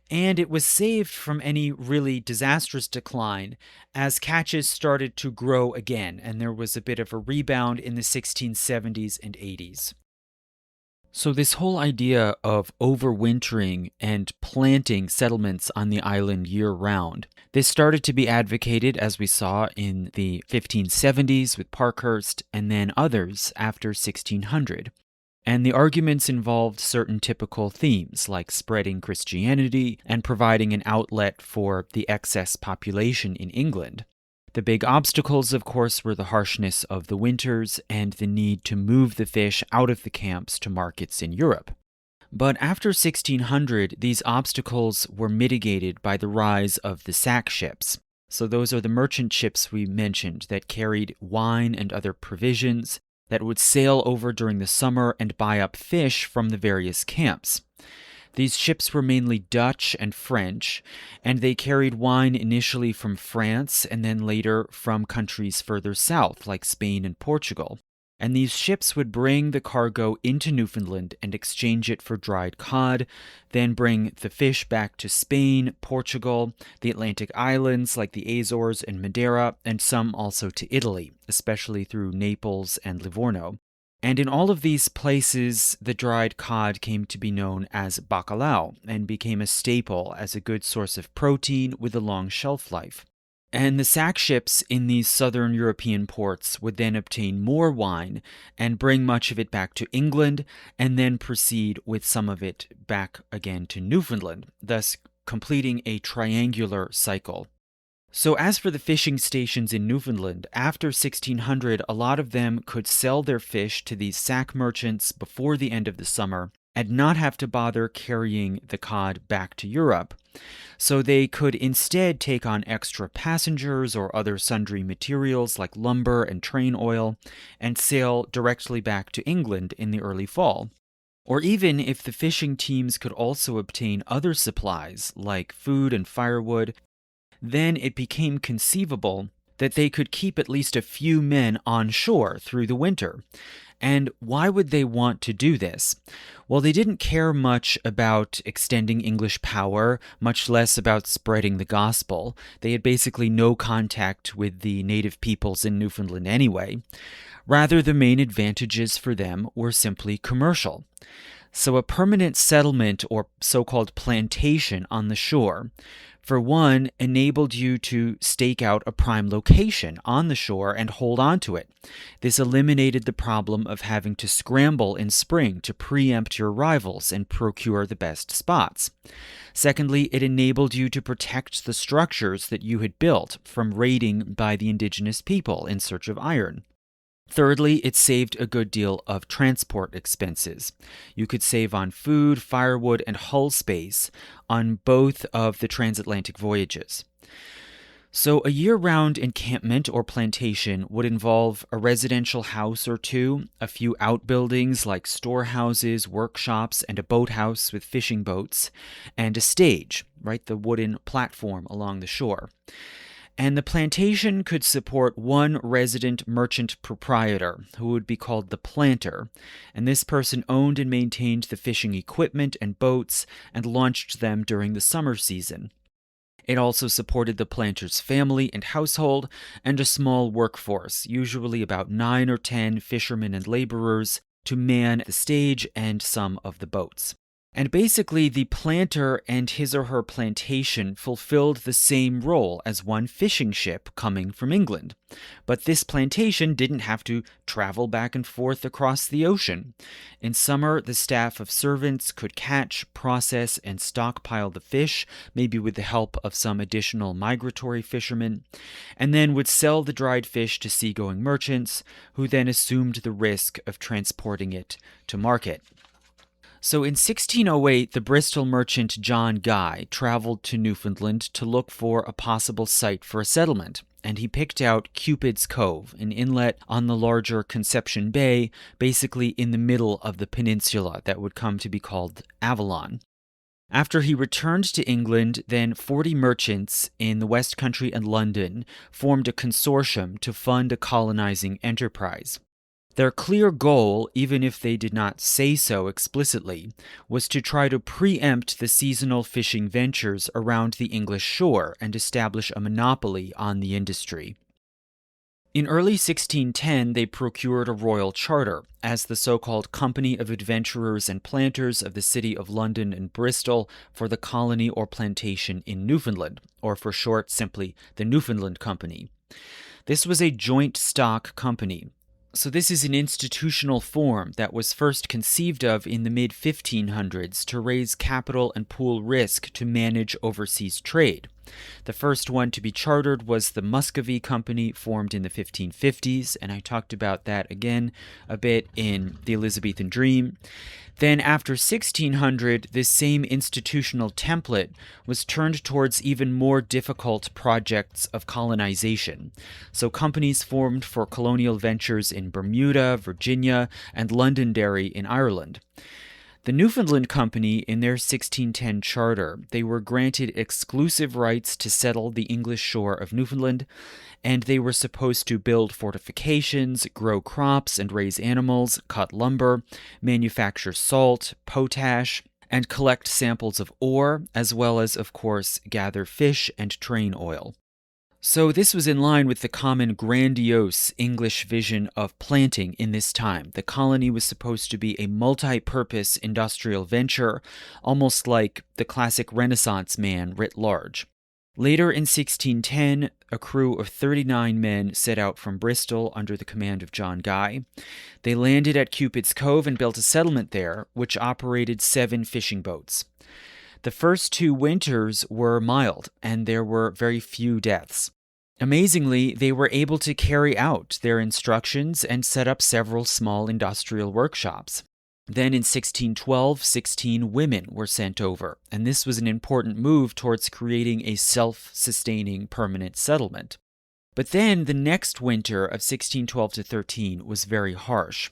and it was saved from any really disastrous decline as catches started to grow again, and there was a bit of a rebound in the 1670s and 80s. So, this whole idea of overwintering and planting settlements on the island year round, this started to be advocated, as we saw in the 1570s with Parkhurst, and then others after 1600. And the arguments involved certain typical themes, like spreading Christianity and providing an outlet for the excess population in England. The big obstacles, of course, were the harshness of the winters and the need to move the fish out of the camps to markets in Europe. But after 1600, these obstacles were mitigated by the rise of the sack ships. So those are the merchant ships we mentioned that carried wine and other provisions that would sail over during the summer and buy up fish from the various camps. These ships were mainly Dutch and French, and they carried wine initially from France and then later from countries further south, like Spain and Portugal. And these ships would bring the cargo into Newfoundland and exchange it for dried cod, then bring the fish back to Spain, Portugal, the Atlantic islands like the Azores and Madeira, and some also to Italy, especially through Naples and Livorno. And in all of these places, the dried cod came to be known as bacalhau and became a staple as a good source of protein with a long shelf life. And the sack ships in these southern European ports would then obtain more wine and bring much of it back to England and then proceed with some of it back again to Newfoundland, thus completing a triangular cycle. So as for the fishing stations in Newfoundland, after 1600, a lot of them could sell their fish to these sack merchants before the end of the summer and not have to bother carrying the cod back to Europe. So they could instead take on extra passengers or other sundry materials like lumber and train oil and sail directly back to England in the early fall. Or even if the fishing teams could also obtain other supplies like food and firewood, then it became conceivable that they could keep at least a few men on shore through the winter. And why would they want to do this? Well, they didn't care much about extending English power, much less about spreading the gospel. They had basically no contact with the native peoples in Newfoundland anyway. Rather, the main advantages for them were simply commercial. So a permanent settlement or so-called plantation on the shore, for one, enabled you to stake out a prime location on the shore and hold on to it. This eliminated the problem of having to scramble in spring to preempt your rivals and procure the best spots. Secondly, it enabled you to protect the structures that you had built from raiding by the indigenous people in search of iron. Thirdly, it saved a good deal of transport expenses. You could save on food, firewood, and hull space on both of the transatlantic voyages. So a year-round encampment or plantation would involve a residential house or two, a few outbuildings like storehouses, workshops, and a boathouse with fishing boats, and a stage, right, the wooden platform along the shore. And the plantation could support one resident merchant proprietor, who would be called the planter, and this person owned and maintained the fishing equipment and boats and launched them during the summer season. It also supported the planter's family and household and a small workforce, usually about 9 or 10 fishermen and laborers, to man the stage and some of the boats. And basically, the planter and his or her plantation fulfilled the same role as one fishing ship coming from England. But this plantation didn't have to travel back and forth across the ocean. In summer, the staff of servants could catch, process, and stockpile the fish, maybe with the help of some additional migratory fishermen, and then would sell the dried fish to seagoing merchants, who then assumed the risk of transporting it to market. So in 1608, the Bristol merchant John Guy traveled to Newfoundland to look for a possible site for a settlement, and he picked out Cupid's Cove, an inlet on the larger Conception Bay, basically in the middle of the peninsula that would come to be called Avalon. After he returned to England, then 40 merchants in the West Country and London formed a consortium to fund a colonizing enterprise. Their clear goal, even if they did not say so explicitly, was to try to preempt the seasonal fishing ventures around the English shore and establish a monopoly on the industry. In early 1610, they procured a royal charter as the so-called Company of Adventurers and Planters of the City of London and Bristol for the colony or plantation in Newfoundland, or for short, simply the Newfoundland Company. This was a joint stock company. So this is an institutional form that was first conceived of in the mid-1500s to raise capital and pool risk to manage overseas trade. The first one to be chartered was the Muscovy Company, formed in the 1550s, and I talked about that again a bit in the Elizabethan Dream. Then after 1600, this same institutional template was turned towards even more difficult projects of colonization. So companies formed for colonial ventures in Bermuda, Virginia, and Londonderry in Ireland. The Newfoundland Company, in their 1610 charter, they were granted exclusive rights to settle the English shore of Newfoundland, and they were supposed to build fortifications, grow crops and raise animals, cut lumber, manufacture salt, potash, and collect samples of ore, as well as, of course, gather fish and train oil. So this was in line with the common grandiose English vision of planting in this time. The colony was supposed to be a multi-purpose industrial venture, almost like the classic Renaissance man writ large. Later in 1610, a crew of 39 men set out from Bristol under the command of John Guy. They landed at Cupid's Cove and built a settlement there, which operated 7 fishing boats. The first 2 winters were mild, and there were very few deaths. Amazingly, they were able to carry out their instructions and set up several small industrial workshops. Then in 1612, 16 women were sent over, and this was an important move towards creating a self-sustaining permanent settlement. But then the next winter of 1612 to 13 was very harsh,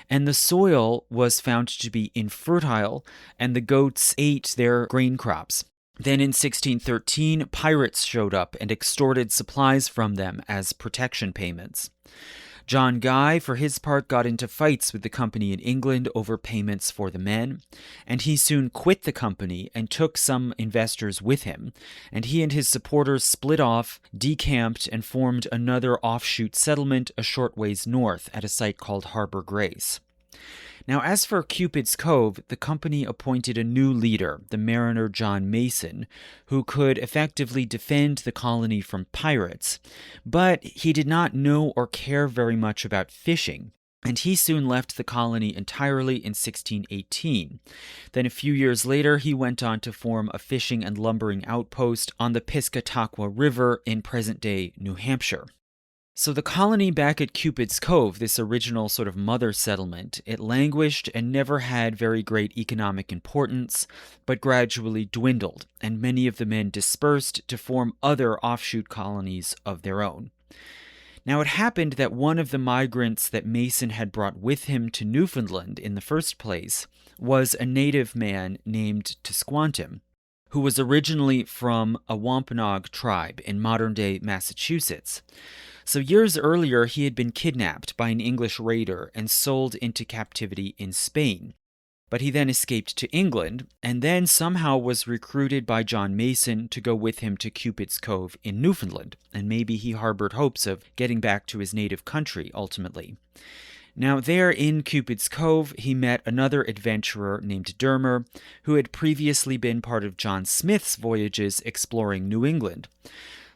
and the soil was found to be infertile, and the goats ate their grain crops. Then in 1613, pirates showed up and extorted supplies from them as protection payments. John Guy, for his part, got into fights with the company in England over payments for the men, and he soon quit the company and took some investors with him, and he and his supporters split off, decamped, and formed another offshoot settlement a short ways north at a site called Harbor Grace. Now, as for Cupid's Cove, the company appointed a new leader, the mariner John Mason, who could effectively defend the colony from pirates, but he did not know or care very much about fishing, and he soon left the colony entirely in 1618. Then a few years later, he went on to form a fishing and lumbering outpost on the Piscataqua River in present-day New Hampshire. So the colony back at Cupid's Cove, this original sort of mother settlement, it languished and never had very great economic importance, but gradually dwindled, and many of the men dispersed to form other offshoot colonies of their own. Now it happened that one of the migrants that Mason had brought with him to Newfoundland in the first place was a native man named Tisquantum, who was originally from a Wampanoag tribe in modern-day Massachusetts. So years earlier, he had been kidnapped by an English raider and sold into captivity in Spain. But he then escaped to England, and then somehow was recruited by John Mason to go with him to Cupid's Cove in Newfoundland, and maybe he harbored hopes of getting back to his native country ultimately. Now there in Cupid's Cove, he met another adventurer named Dermer, who had previously been part of John Smith's voyages exploring New England.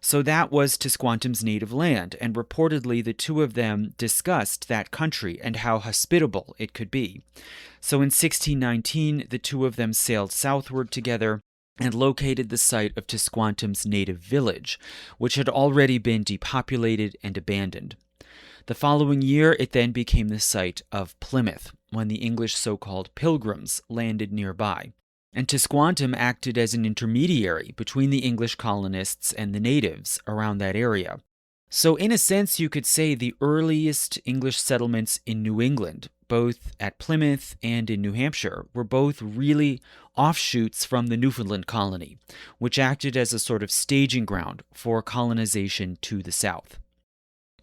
So that was Tisquantum's native land, and reportedly the two of them discussed that country and how hospitable it could be. So in 1619, the two of them sailed southward together and located the site of Tisquantum's native village, which had already been depopulated and abandoned. The following year, it then became the site of Plymouth, when the English so-called Pilgrims landed nearby. And Tisquantum acted as an intermediary between the English colonists and the natives around that area. So in a sense, you could say the earliest English settlements in New England, both at Plymouth and in New Hampshire, were both really offshoots from the Newfoundland colony, which acted as a sort of staging ground for colonization to the south.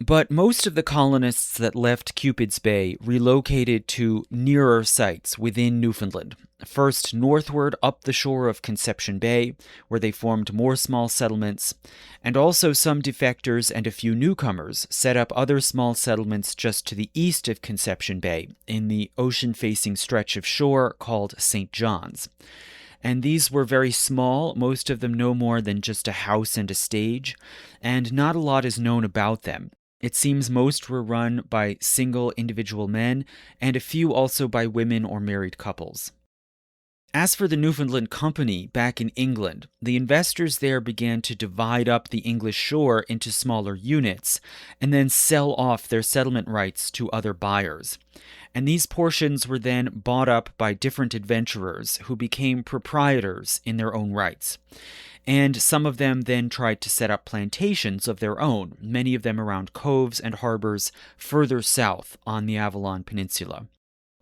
But most of the colonists that left Cupid's Bay relocated to nearer sites within Newfoundland. First northward up the shore of Conception Bay, where they formed more small settlements, and also some defectors and a few newcomers set up other small settlements just to the east of Conception Bay in the ocean-facing stretch of shore called St. John's. And these were very small, most of them no more than just a house and a stage, and not a lot is known about them. It seems most were run by single individual men, and a few also by women or married couples. As for the Newfoundland Company back in England, the investors there began to divide up the English shore into smaller units, and then sell off their settlement rights to other buyers. And these portions were then bought up by different adventurers who became proprietors in their own rights. And some of them then tried to set up plantations of their own, many of them around coves and harbors further south on the Avalon Peninsula.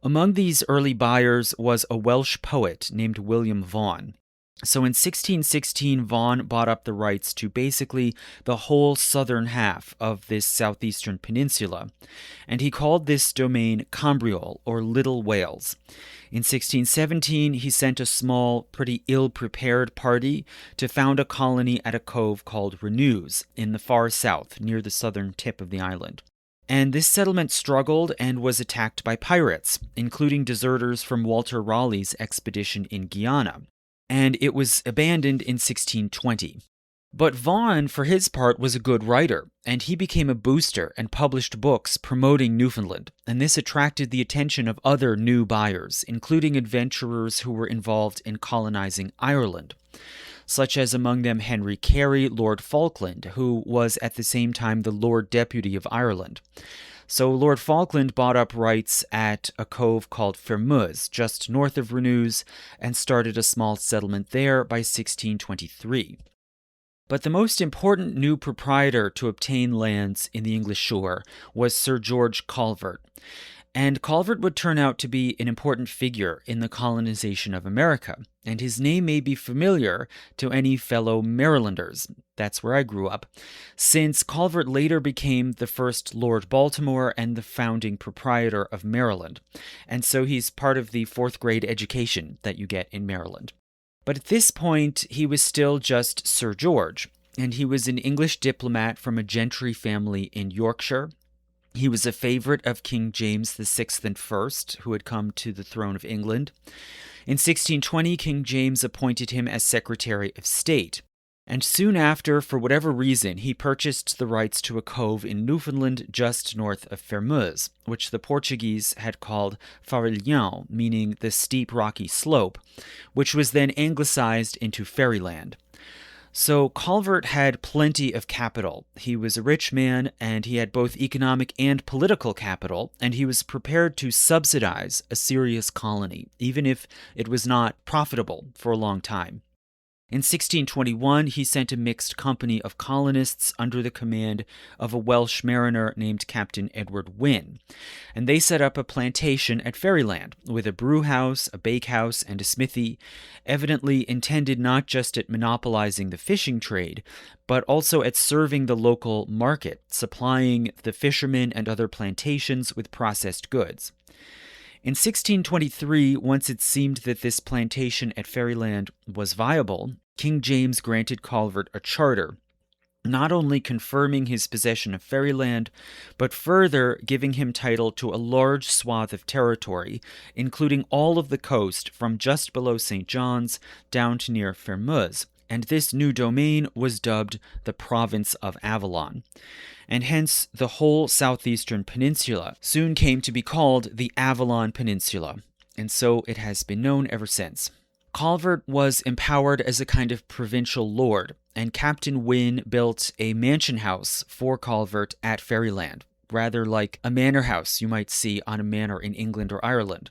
Among these early buyers was a Welsh poet named William Vaughan. So in 1616, Vaughan bought up the rights to basically the whole southern half of this southeastern peninsula, and he called this domain Combriole, or Little Wales. In 1617, he sent a small, pretty ill-prepared party to found a colony at a cove called Renews in the far south, near the southern tip of the island. And this settlement struggled and was attacked by pirates, including deserters from Walter Raleigh's expedition in Guyana, and it was abandoned in 1620. But Vaughan, for his part, was a good writer, and he became a booster and published books promoting Newfoundland, and this attracted the attention of other new buyers, including adventurers who were involved in colonizing Ireland, such as among them Henry Carey, Lord Falkland, who was at the same time the Lord Deputy of Ireland. So Lord Falkland bought up rights at a cove called Fermuz, just north of Renews, and started a small settlement there by 1623. But the most important new proprietor to obtain lands in the English shore was Sir George Calvert. And Calvert would turn out to be an important figure in the colonization of America, and his name may be familiar to any fellow Marylanders. That's where I grew up, since Calvert later became the first Lord Baltimore and the founding proprietor of Maryland, and so he's part of the fourth grade education that you get in Maryland. But at this point, he was still just Sir George, and he was an English diplomat from a gentry family in Yorkshire. He was a favorite of King James VI and I, who had come to the throne of England. In 1620, King James appointed him as Secretary of State, and soon after, for whatever reason, he purchased the rights to a cove in Newfoundland just north of Fermuz, which the Portuguese had called Farilhão, meaning the steep rocky slope, which was then anglicized into Fairyland. So Calvert had plenty of capital. He was a rich man, and he had both economic and political capital, and he was prepared to subsidize a serious colony, even if it was not profitable for a long time. In 1621, he sent a mixed company of colonists under the command of a Welsh mariner named Captain Edward Wynne, and they set up a plantation at Fairyland with a brewhouse, a bakehouse, and a smithy, evidently intended not just at monopolizing the fishing trade, but also at serving the local market, supplying the fishermen and other plantations with processed goods. In 1623, once it seemed that this plantation at Fairyland was viable, King James granted Calvert a charter, not only confirming his possession of Fairyland, but further giving him title to a large swath of territory, including all of the coast from just below St. John's down to near Fermuz, and this new domain was dubbed the Province of Avalon. And hence the whole southeastern peninsula soon came to be called the Avalon Peninsula, and so it has been known ever since. Calvert was empowered as a kind of provincial lord, and Captain Wynne built a mansion house for Calvert at Fairyland, rather like a manor house you might see on a manor in England or Ireland.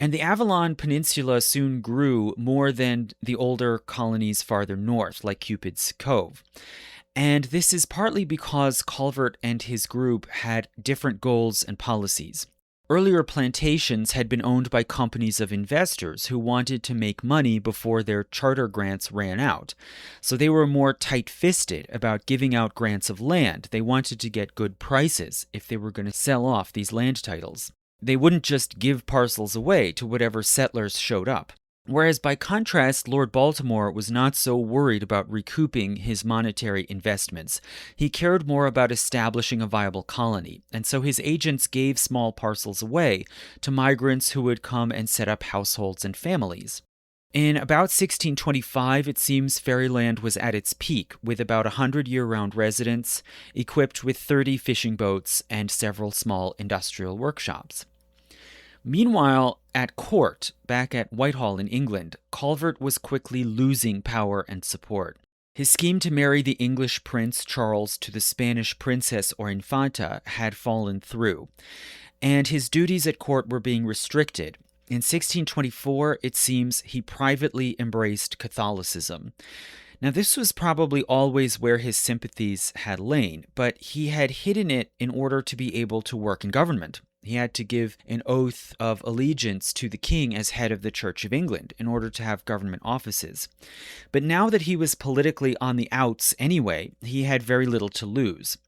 And the Avalon Peninsula soon grew more than the older colonies farther north, like Cupid's Cove. And this is partly because Calvert and his group had different goals and policies. Earlier plantations had been owned by companies of investors who wanted to make money before their charter grants ran out. So they were more tight-fisted about giving out grants of land. They wanted to get good prices if they were going to sell off these land titles. They wouldn't just give parcels away to whatever settlers showed up. Whereas by contrast, Lord Baltimore was not so worried about recouping his monetary investments. He cared more about establishing a viable colony, and so his agents gave small parcels away to migrants who would come and set up households and families. In about 1625, it seems Fairyland was at its peak, with about 100 year-round residents, equipped with 30 fishing boats and several small industrial workshops. Meanwhile, at court, back at Whitehall in England, Calvert was quickly losing power and support. His scheme to marry the English Prince Charles to the Spanish princess or infanta had fallen through, and his duties at court were being restricted. In 1624, it seems he privately embraced Catholicism. Now, this was probably always where his sympathies had lain, but he had hidden it in order to be able to work in government. He had to give an oath of allegiance to the king as head of the Church of England in order to have government offices. But now that he was politically on the outs anyway, he had very little to lose.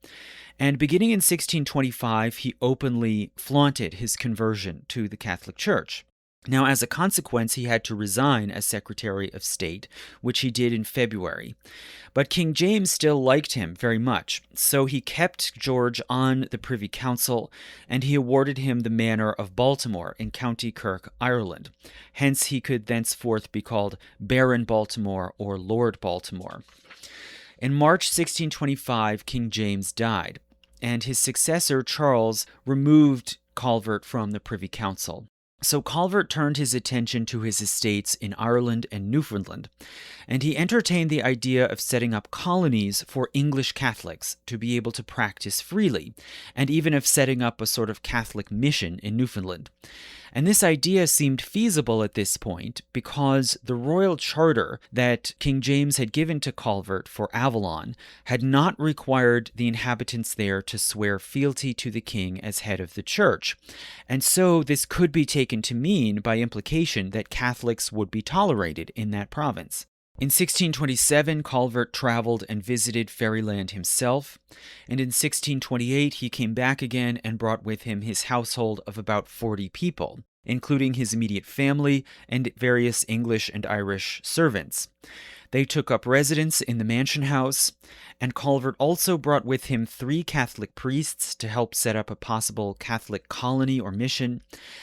And beginning in 1625, he openly flaunted his conversion to the Catholic Church. Now, as a consequence, he had to resign as Secretary of State, which he did in February. But King James still liked him very much, so he kept George on the Privy Council, and he awarded him the manor of Baltimore in County Kirk, Ireland. Hence, he could thenceforth be called Baron Baltimore or Lord Baltimore. In March 1625, King James died, and his successor, Charles, removed Calvert from the Privy Council. So Calvert turned his attention to his estates in Ireland and Newfoundland, and he entertained the idea of setting up colonies for English Catholics to be able to practice freely, and even of setting up a sort of Catholic mission in Newfoundland. And this idea seemed feasible at this point because the royal charter that King James had given to Calvert for Avalon had not required the inhabitants there to swear fealty to the king as head of the church. And so this could be taken to mean, by implication, that Catholics would be tolerated in that province. In 1627, Calvert traveled and visited Fairyland himself, and in 1628 he came back again and brought with him his household of about 40 people, including his immediate family and various English and Irish servants. They took up residence in the mansion house, and Calvert also brought with him 3 Catholic priests to help set up a possible Catholic colony or mission,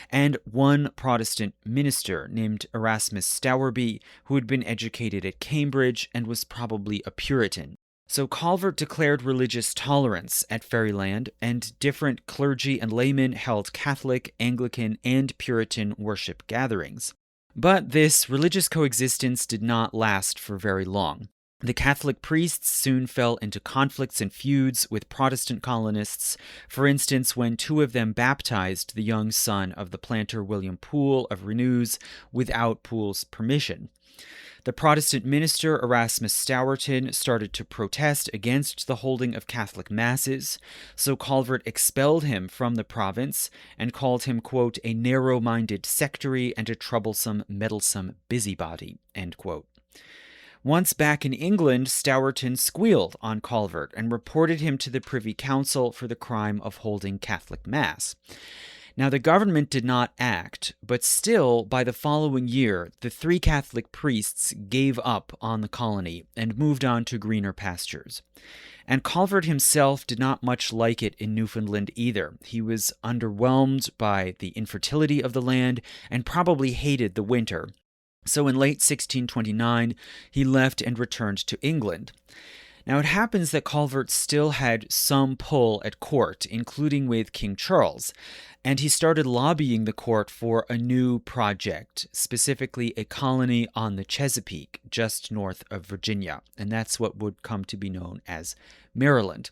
and 1 Protestant minister named Erasmus Stourby, who had been educated at Cambridge and was probably a Puritan. So Calvert declared religious tolerance at Fairyland, and different clergy and laymen held Catholic, Anglican, and Puritan worship gatherings. But this religious coexistence did not last for very long. The Catholic priests soon fell into conflicts and feuds with Protestant colonists, for instance, when 2 of them baptized the young son of the planter William Poole of Renews without Poole's permission. The Protestant minister Erasmus Stourton started to protest against the holding of Catholic masses, so Calvert expelled him from the province and called him, quote, a narrow-minded sectary and a troublesome, meddlesome busybody, end quote. Once back in England, Stourton squealed on Calvert and reported him to the Privy Council for the crime of holding Catholic Mass. Now, the government did not act, but still, by the following year, the 3 Catholic priests gave up on the colony and moved on to greener pastures. And Calvert himself did not much like it in Newfoundland either. He was underwhelmed by the infertility of the land and probably hated the winter. So in late 1629, he left and returned to England. Now, it happens that Calvert still had some pull at court, including with King Charles, and he started lobbying the court for a new project, specifically a colony on the Chesapeake, just north of Virginia, and that's what would come to be known as Maryland.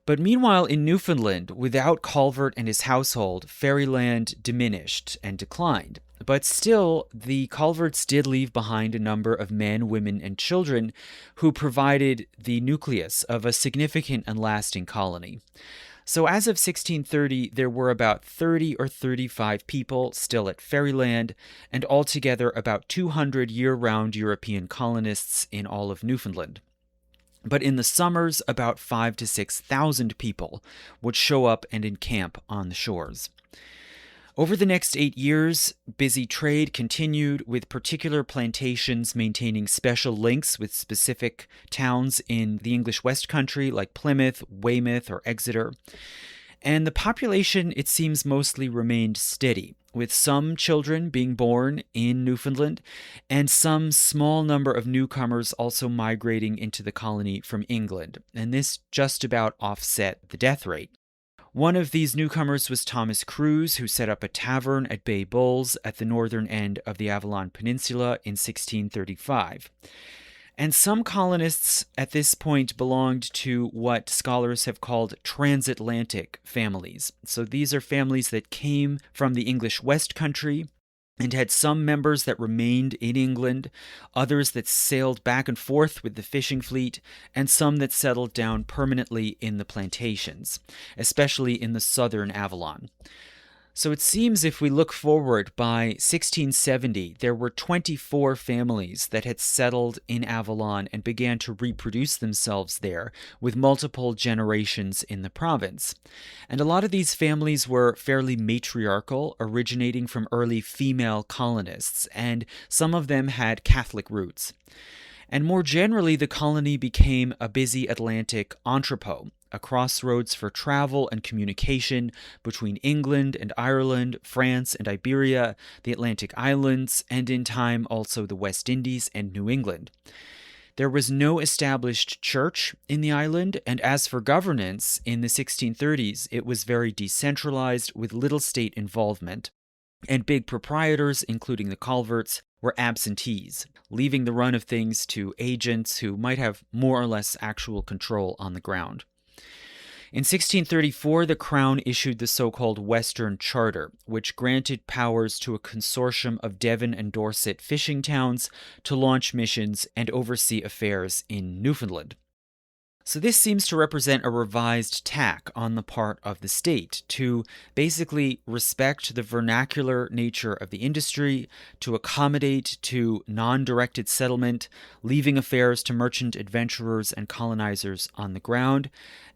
But meanwhile, in Newfoundland, without Calvert and his household, fairyland diminished and declined. But still, the Calverts did leave behind a number of men, women, and children who provided the nucleus of a significant and lasting colony. So as of 1630, there were about 30 or 35 people still at Fairyland, and altogether about 200 year-round European colonists in all of Newfoundland. But in the summers, about 5,000 to 6,000 people would show up and encamp on the shores. Over the next 8 years, busy trade continued, with particular plantations maintaining special links with specific towns in the English West Country like Plymouth, Weymouth, or Exeter. And the population, it seems, mostly remained steady, with some children being born in Newfoundland and some small number of newcomers also migrating into the colony from England. And this just about offset the death rate. One of these newcomers was Thomas Cruise, who set up a tavern at Bay Bulls at the northern end of the Avalon Peninsula in 1635. And some colonists at this point belonged to what scholars have called transatlantic families. So these are families that came from the English West Country and had some members that remained in England, others that sailed back and forth with the fishing fleet, and some that settled down permanently in the plantations, especially in the southern Avalon. So it seems if we look forward, by 1670, there were 24 families that had settled in Avalon and began to reproduce themselves there, with multiple generations in the province. And a lot of these families were fairly matriarchal, originating from early female colonists, and some of them had Catholic roots. And more generally, the colony became a busy Atlantic entrepot, a crossroads for travel and communication between England and Ireland, France and Iberia, the Atlantic Islands, and in time also the West Indies and New England. There was no established church in the island, and as for governance, in the 1630s, it was very decentralized with little state involvement, and big proprietors, including the Calverts, were absentees, leaving the run of things to agents who might have more or less actual control on the ground. In 1634, the Crown issued the so-called Western Charter, which granted powers to a consortium of Devon and Dorset fishing towns to launch missions and oversee affairs in Newfoundland. So this seems to represent a revised tack on the part of the state to basically respect the vernacular nature of the industry, to accommodate to non-directed settlement, leaving affairs to merchant adventurers and colonizers on the ground,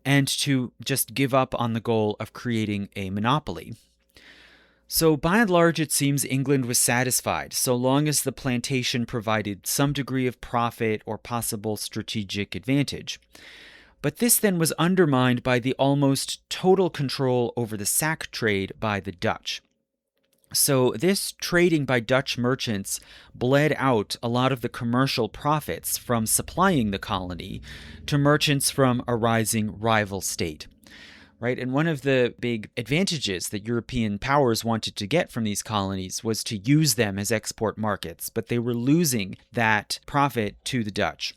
and to just give up on the goal of creating a monopoly. So by and large, it seems England was satisfied, so long as the plantation provided some degree of profit or possible strategic advantage. But this then was undermined by the almost total control over the sack trade by the Dutch. So this trading by Dutch merchants bled out a lot of the commercial profits from supplying the colony to merchants from a rising rival state. Right? And one of the big advantages that European powers wanted to get from these colonies was to use them as export markets, but they were losing that profit to the Dutch.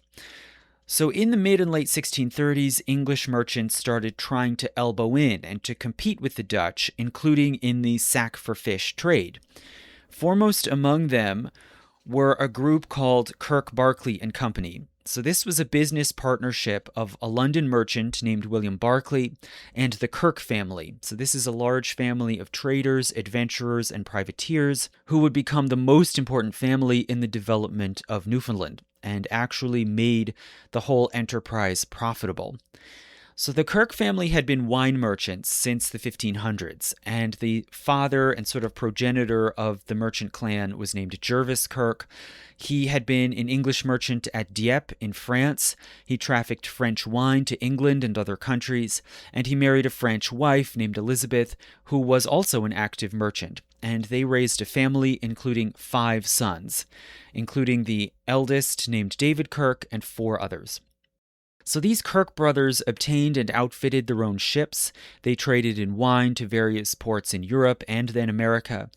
So in the mid and late 1630s, English merchants started trying to elbow in and to compete with the Dutch, including in the sack for fish trade. Foremost among them were a group called Kirk Barclay and Company. So this was a business partnership of a London merchant named William Barclay and the Kirk family. So this is a large family of traders, adventurers, and privateers who would become the most important family in the development of Newfoundland and actually made the whole enterprise profitable. So the Kirk family had been wine merchants since the 1500s, and the father and sort of progenitor of the merchant clan was named Jervis Kirk. He had been an English merchant at Dieppe in France. He trafficked French wine to England and other countries, and he married a French wife named Elizabeth, who was also an active merchant. And they raised a family including 5 sons, including the eldest named David Kirk and 4 others. So these Kirk brothers obtained and outfitted their own ships. They traded in wine to various ports in Europe and then America.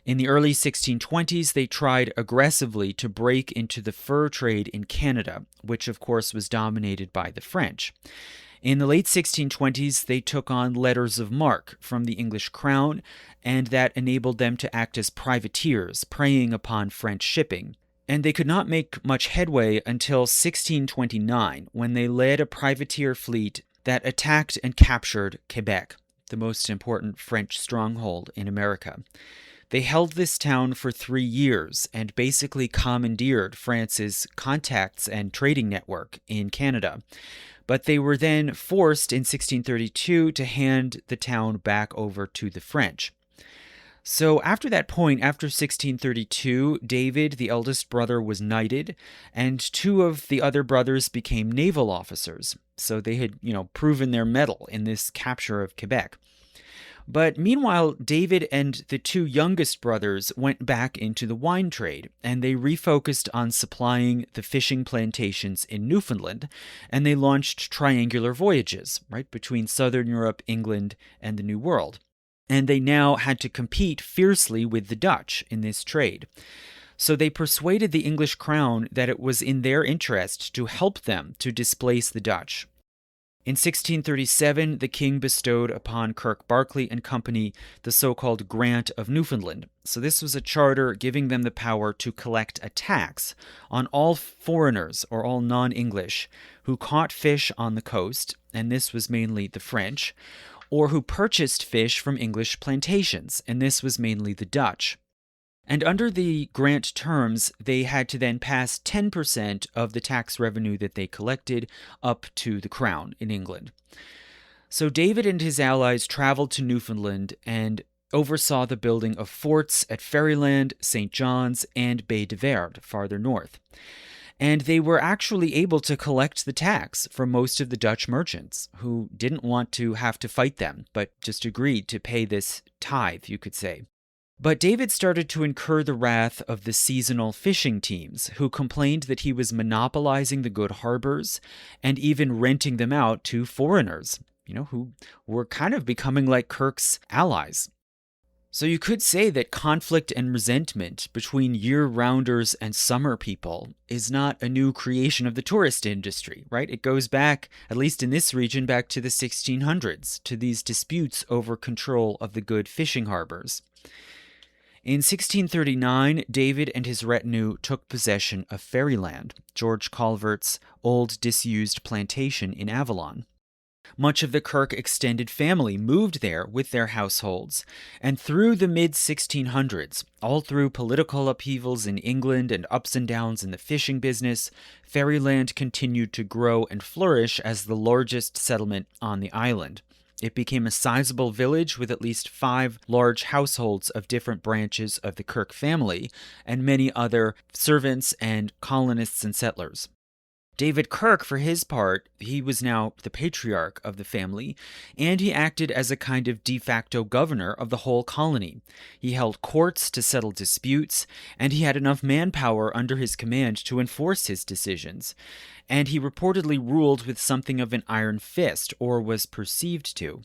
In the early 1620s, they tried aggressively to break into the fur trade in Canada, which of course was dominated by the French. In the late 1620s, they took on letters of marque from the English crown, and that enabled them to act as privateers, preying upon French shipping. And they could not make much headway until 1629, when they led a privateer fleet that attacked and captured Quebec, the most important French stronghold in America. They held this town for 3 years and basically commandeered France's contacts and trading network in Canada. But they were then forced in 1632 to hand the town back over to the French. So after that point, after 1632, David, the eldest brother, was knighted, and 2 of the other brothers became naval officers. So they had, proven their mettle in this capture of Quebec. But meanwhile, David and the 2 youngest brothers went back into the wine trade, and they refocused on supplying the fishing plantations in Newfoundland, and they launched triangular voyages, right, between southern Europe, England, and the New World. And they now had to compete fiercely with the Dutch in this trade. So they persuaded the English crown that it was in their interest to help them to displace the Dutch. In 1637, the king bestowed upon Kirk Barclay and Company the so-called Grant of Newfoundland. So this was a charter giving them the power to collect a tax on all foreigners or all non-English who caught fish on the coast, and this was mainly the French, or who purchased fish from English plantations, and this was mainly the Dutch. And under the grant terms, they had to then pass 10% of the tax revenue that they collected up to the crown in England. So David and his allies traveled to Newfoundland and oversaw the building of forts at Ferryland, St. John's, and Baie de Verde, farther north. And they were actually able to collect the tax from most of the Dutch merchants who didn't want to have to fight them, but just agreed to pay this tithe, you could say. But David started to incur the wrath of the seasonal fishing teams, who complained that he was monopolizing the good harbors and even renting them out to foreigners, who were kind of becoming like Kirk's allies. So you could say that conflict and resentment between year-rounders and summer people is not a new creation of the tourist industry, right? It goes back, at least in this region, back to the 1600s, to these disputes over control of the good fishing harbors. In 1639, David and his retinue took possession of Ferryland, George Calvert's old disused plantation in Avalon. Much of the Kirk extended family moved there with their households, and through the mid-1600s, all through political upheavals in England and ups and downs in the fishing business, Ferryland continued to grow and flourish as the largest settlement on the island. It became a sizable village with at least 5 large households of different branches of the Kirk family and many other servants and colonists and settlers. David Kirk, for his part, he was now the patriarch of the family, and he acted as a kind of de facto governor of the whole colony. He held courts to settle disputes, and he had enough manpower under his command to enforce his decisions. And he reportedly ruled with something of an iron fist, or was perceived to.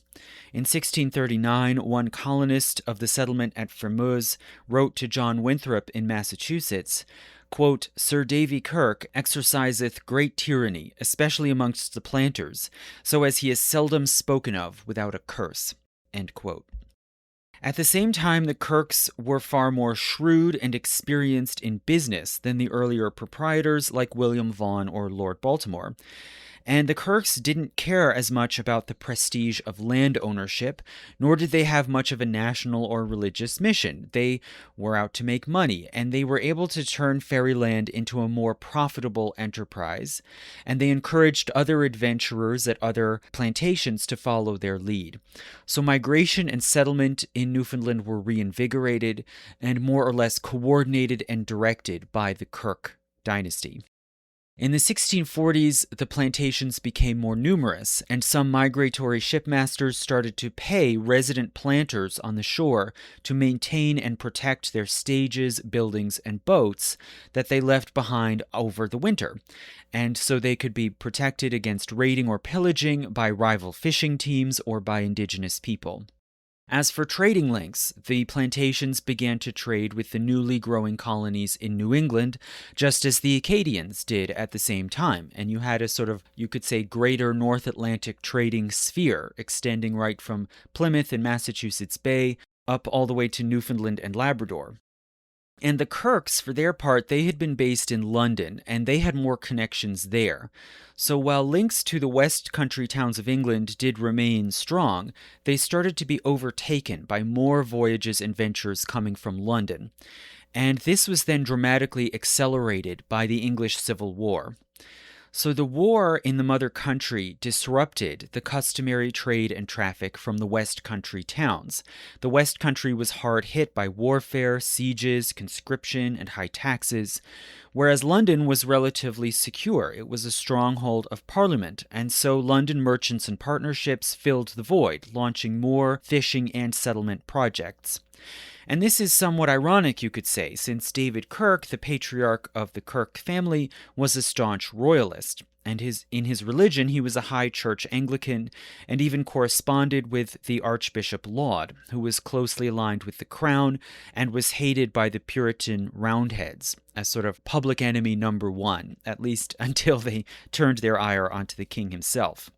In 1639, one colonist of the settlement at Fermoz wrote to John Winthrop in Massachusetts, quote, "Sir Davy Kirk exerciseth great tyranny, especially amongst the planters, so as he is seldom spoken of without a curse." End quote. At the same time, the Kirks were far more shrewd and experienced in business than the earlier proprietors like William Vaughan or Lord Baltimore. And the Kirks didn't care as much about the prestige of land ownership, nor did they have much of a national or religious mission. They were out to make money, and they were able to turn Ferryland into a more profitable enterprise, and they encouraged other adventurers at other plantations to follow their lead. So migration and settlement in Newfoundland were reinvigorated and more or less coordinated and directed by the Kirk dynasty. In the 1640s, the plantations became more numerous, and some migratory shipmasters started to pay resident planters on the shore to maintain and protect their stages, buildings, and boats that they left behind over the winter, and so they could be protected against raiding or pillaging by rival fishing teams or by indigenous people. As for trading links, the plantations began to trade with the newly growing colonies in New England, just as the Acadians did at the same time. And you had a sort of, you could say, greater North Atlantic trading sphere extending right from Plymouth and Massachusetts Bay up all the way to Newfoundland and Labrador. And the Kirkes, for their part, they had been based in London, and they had more connections there. So while links to the West Country towns of England did remain strong, they started to be overtaken by more voyages and ventures coming from London. And this was then dramatically accelerated by the English Civil War. So the war in the mother country disrupted the customary trade and traffic from the West Country towns. The West Country was hard hit by warfare, sieges, conscription, and high taxes, whereas London was relatively secure. It was a stronghold of Parliament, and so London merchants and partnerships filled the void, launching more fishing and settlement projects. And this is somewhat ironic, you could say, since David Kirk, the patriarch of the Kirk family, was a staunch royalist. And in his religion, he was a high church Anglican and even corresponded with the Archbishop Laud, who was closely aligned with the crown and was hated by the Puritan Roundheads as sort of public enemy number one, at least until they turned their ire onto the king himself.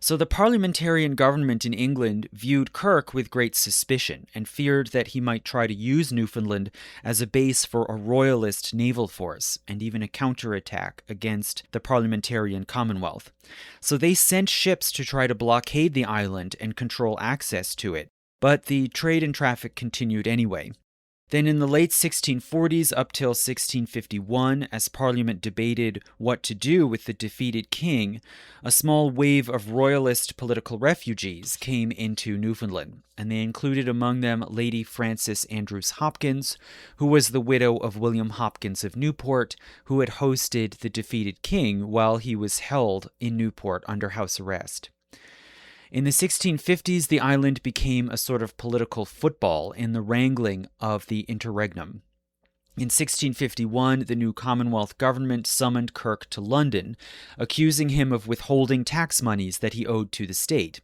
So the parliamentarian government in England viewed Kirk with great suspicion and feared that he might try to use Newfoundland as a base for a royalist naval force and even a counterattack against the parliamentarian Commonwealth. So they sent ships to try to blockade the island and control access to it, but the trade and traffic continued anyway. Then in the late 1640s up till 1651, as Parliament debated what to do with the defeated king, a small wave of royalist political refugees came into Newfoundland, and they included among them Lady Frances Andrews Hopkins, who was the widow of William Hopkins of Newport, who had hosted the defeated king while he was held in Newport under house arrest. In the 1650s, the island became a sort of political football in the wrangling of the interregnum. In 1651, the new Commonwealth government summoned Kirk to London, accusing him of withholding tax monies that he owed to the state.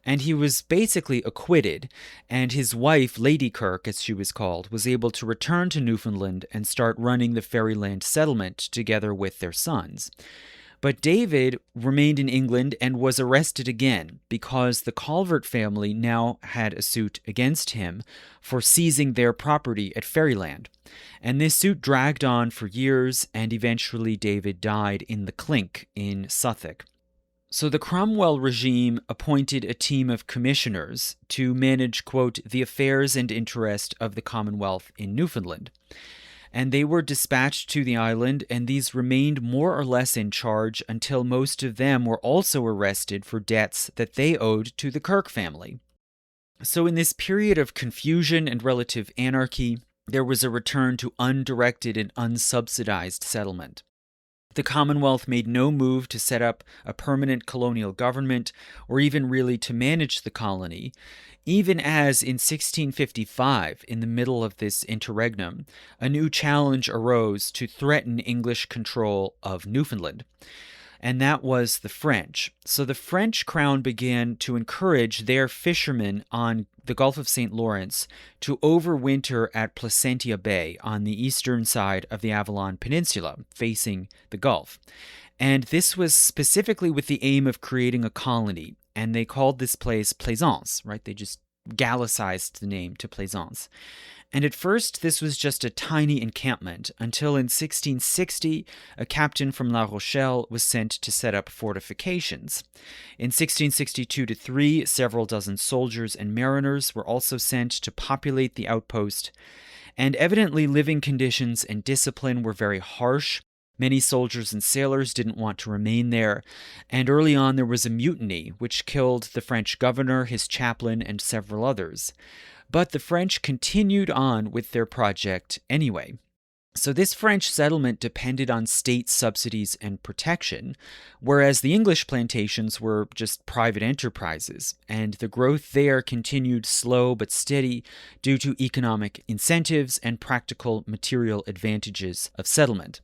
And he was basically acquitted, and his wife, Lady Kirk, as she was called, was able to return to Newfoundland and start running the Ferryland settlement together with their sons. But David remained in England and was arrested again because the Calvert family now had a suit against him for seizing their property at Ferryland. And this suit dragged on for years, and eventually David died in the Clink in Suffolk. So the Cromwell regime appointed a team of commissioners to manage, quote, the affairs and interest of the Commonwealth in Newfoundland. And they were dispatched to the island, and these remained more or less in charge until most of them were also arrested for debts that they owed to the Kirk family. So in this period of confusion and relative anarchy, there was a return to undirected and unsubsidized settlement. The Commonwealth made no move to set up a permanent colonial government or even really to manage the colony, even as in 1655, in the middle of this interregnum, a new challenge arose to threaten English control of Newfoundland. And that was the French. So the French crown began to encourage their fishermen on the Gulf of St. Lawrence to overwinter at Placentia Bay on the eastern side of the Avalon Peninsula, facing the Gulf. And this was specifically with the aim of creating a colony, and they called this place Plaisance, right? They just Gallicized the name to Plaisance. And at first, this was just a tiny encampment, until in 1660, a captain from La Rochelle was sent to set up fortifications. In 1662-3, several dozen soldiers and mariners were also sent to populate the outpost, and evidently living conditions and discipline were very harsh. Many soldiers and sailors didn't want to remain there, and early on there was a mutiny which killed the French governor, his chaplain, and several others. But the French continued on with their project anyway. So this French settlement depended on state subsidies and protection, whereas the English plantations were just private enterprises, and the growth there continued slow but steady due to economic incentives and practical material advantages of settlement.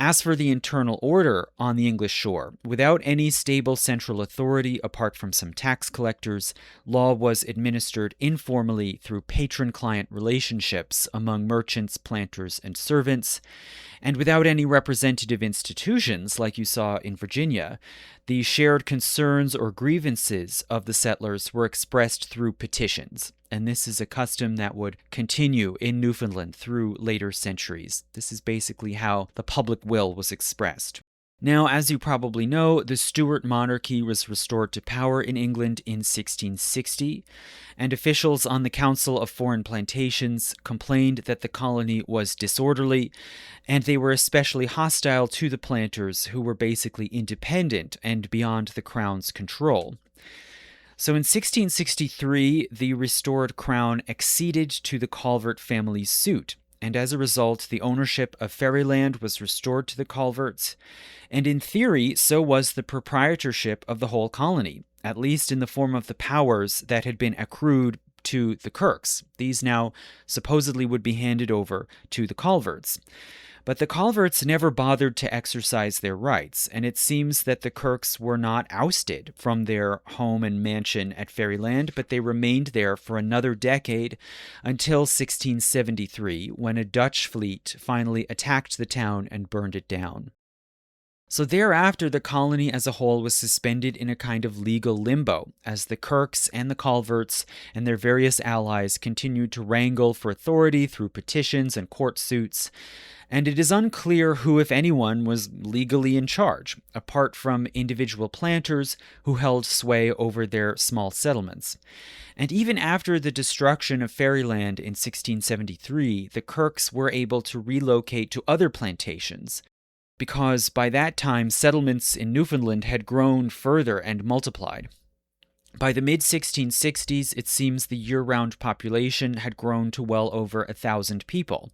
As for the internal order on the English shore, without any stable central authority apart from some tax collectors, law was administered informally through patron-client relationships among merchants, planters, and servants, and without any representative institutions like you saw in Virginia. The shared concerns or grievances of the settlers were expressed through petitions, and this is a custom that would continue in Newfoundland through later centuries. This is basically how the public will was expressed. Now, as you probably know, the Stuart monarchy was restored to power in England in 1660, and officials on the Council of Foreign Plantations complained that the colony was disorderly, and they were especially hostile to the planters, who were basically independent and beyond the Crown's control. So in 1663, the restored crown acceded to the Calvert family's suit, and as a result, the ownership of Ferryland was restored to the Calverts, and in theory, so was the proprietorship of the whole colony, at least in the form of the powers that had been accrued to the Kirkes. These now supposedly would be handed over to the Calverts. But the Calverts never bothered to exercise their rights, and it seems that the Kirkes were not ousted from their home and mansion at Ferryland, but they remained there for another decade until 1673, when a Dutch fleet finally attacked the town and burned it down. So thereafter, the colony as a whole was suspended in a kind of legal limbo, as the Kirkes and the Calverts and their various allies continued to wrangle for authority through petitions and court suits, and it is unclear who, if anyone, was legally in charge, apart from individual planters who held sway over their small settlements. And even after the destruction of Ferryland in 1673, the Kirkes were able to relocate to other plantations, because by that time settlements in Newfoundland had grown further and multiplied. By the mid-1660s, it seems the year-round population had grown to well over 1,000 people.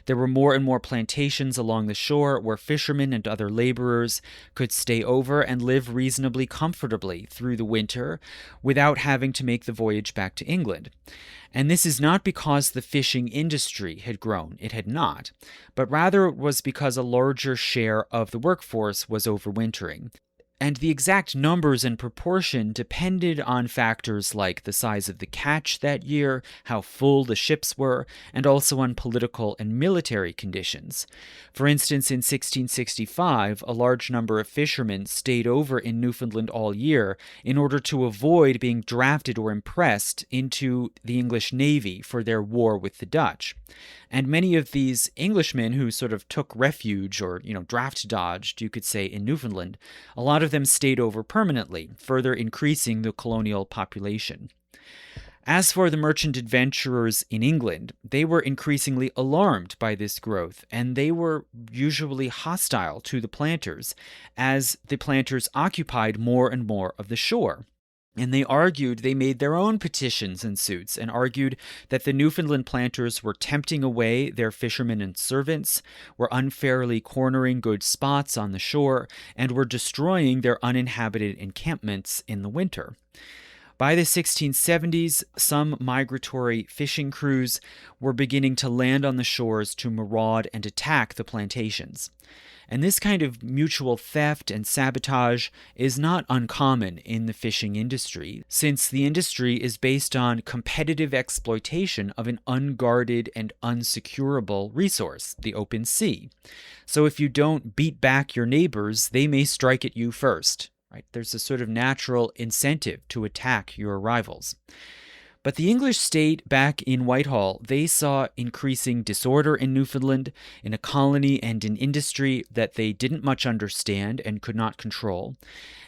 There were more and more plantations along the shore where fishermen and other laborers could stay over and live reasonably comfortably through the winter without having to make the voyage back to England. And this is not because the fishing industry had grown. It had not. But rather it was because a larger share of the workforce was overwintering. And the exact numbers and proportion depended on factors like the size of the catch that year, how full the ships were, and also on political and military conditions. For instance, in 1665, a large number of fishermen stayed over in Newfoundland all year in order to avoid being drafted or impressed into the English Navy for their war with the Dutch. And many of these Englishmen who sort of took refuge or, draft dodged, you could say, in Newfoundland, a lot of them stayed over permanently, further increasing the colonial population. As for the merchant adventurers in England, they were increasingly alarmed by this growth, and they were usually hostile to the planters, as the planters occupied more and more of the shore. And they made their own petitions and suits and argued that the Newfoundland planters were tempting away their fishermen and servants, were unfairly cornering good spots on the shore, and were destroying their uninhabited encampments in the winter. By the 1670s, some migratory fishing crews were beginning to land on the shores to maraud and attack the plantations. And this kind of mutual theft and sabotage is not uncommon in the fishing industry, since the industry is based on competitive exploitation of an unguarded and unsecurable resource, the open sea. So if you don't beat back your neighbors, they may strike at you first. Right? There's a sort of natural incentive to attack your rivals. But the English state back in Whitehall, they saw increasing disorder in Newfoundland, in a colony and in industry that they didn't much understand and could not control.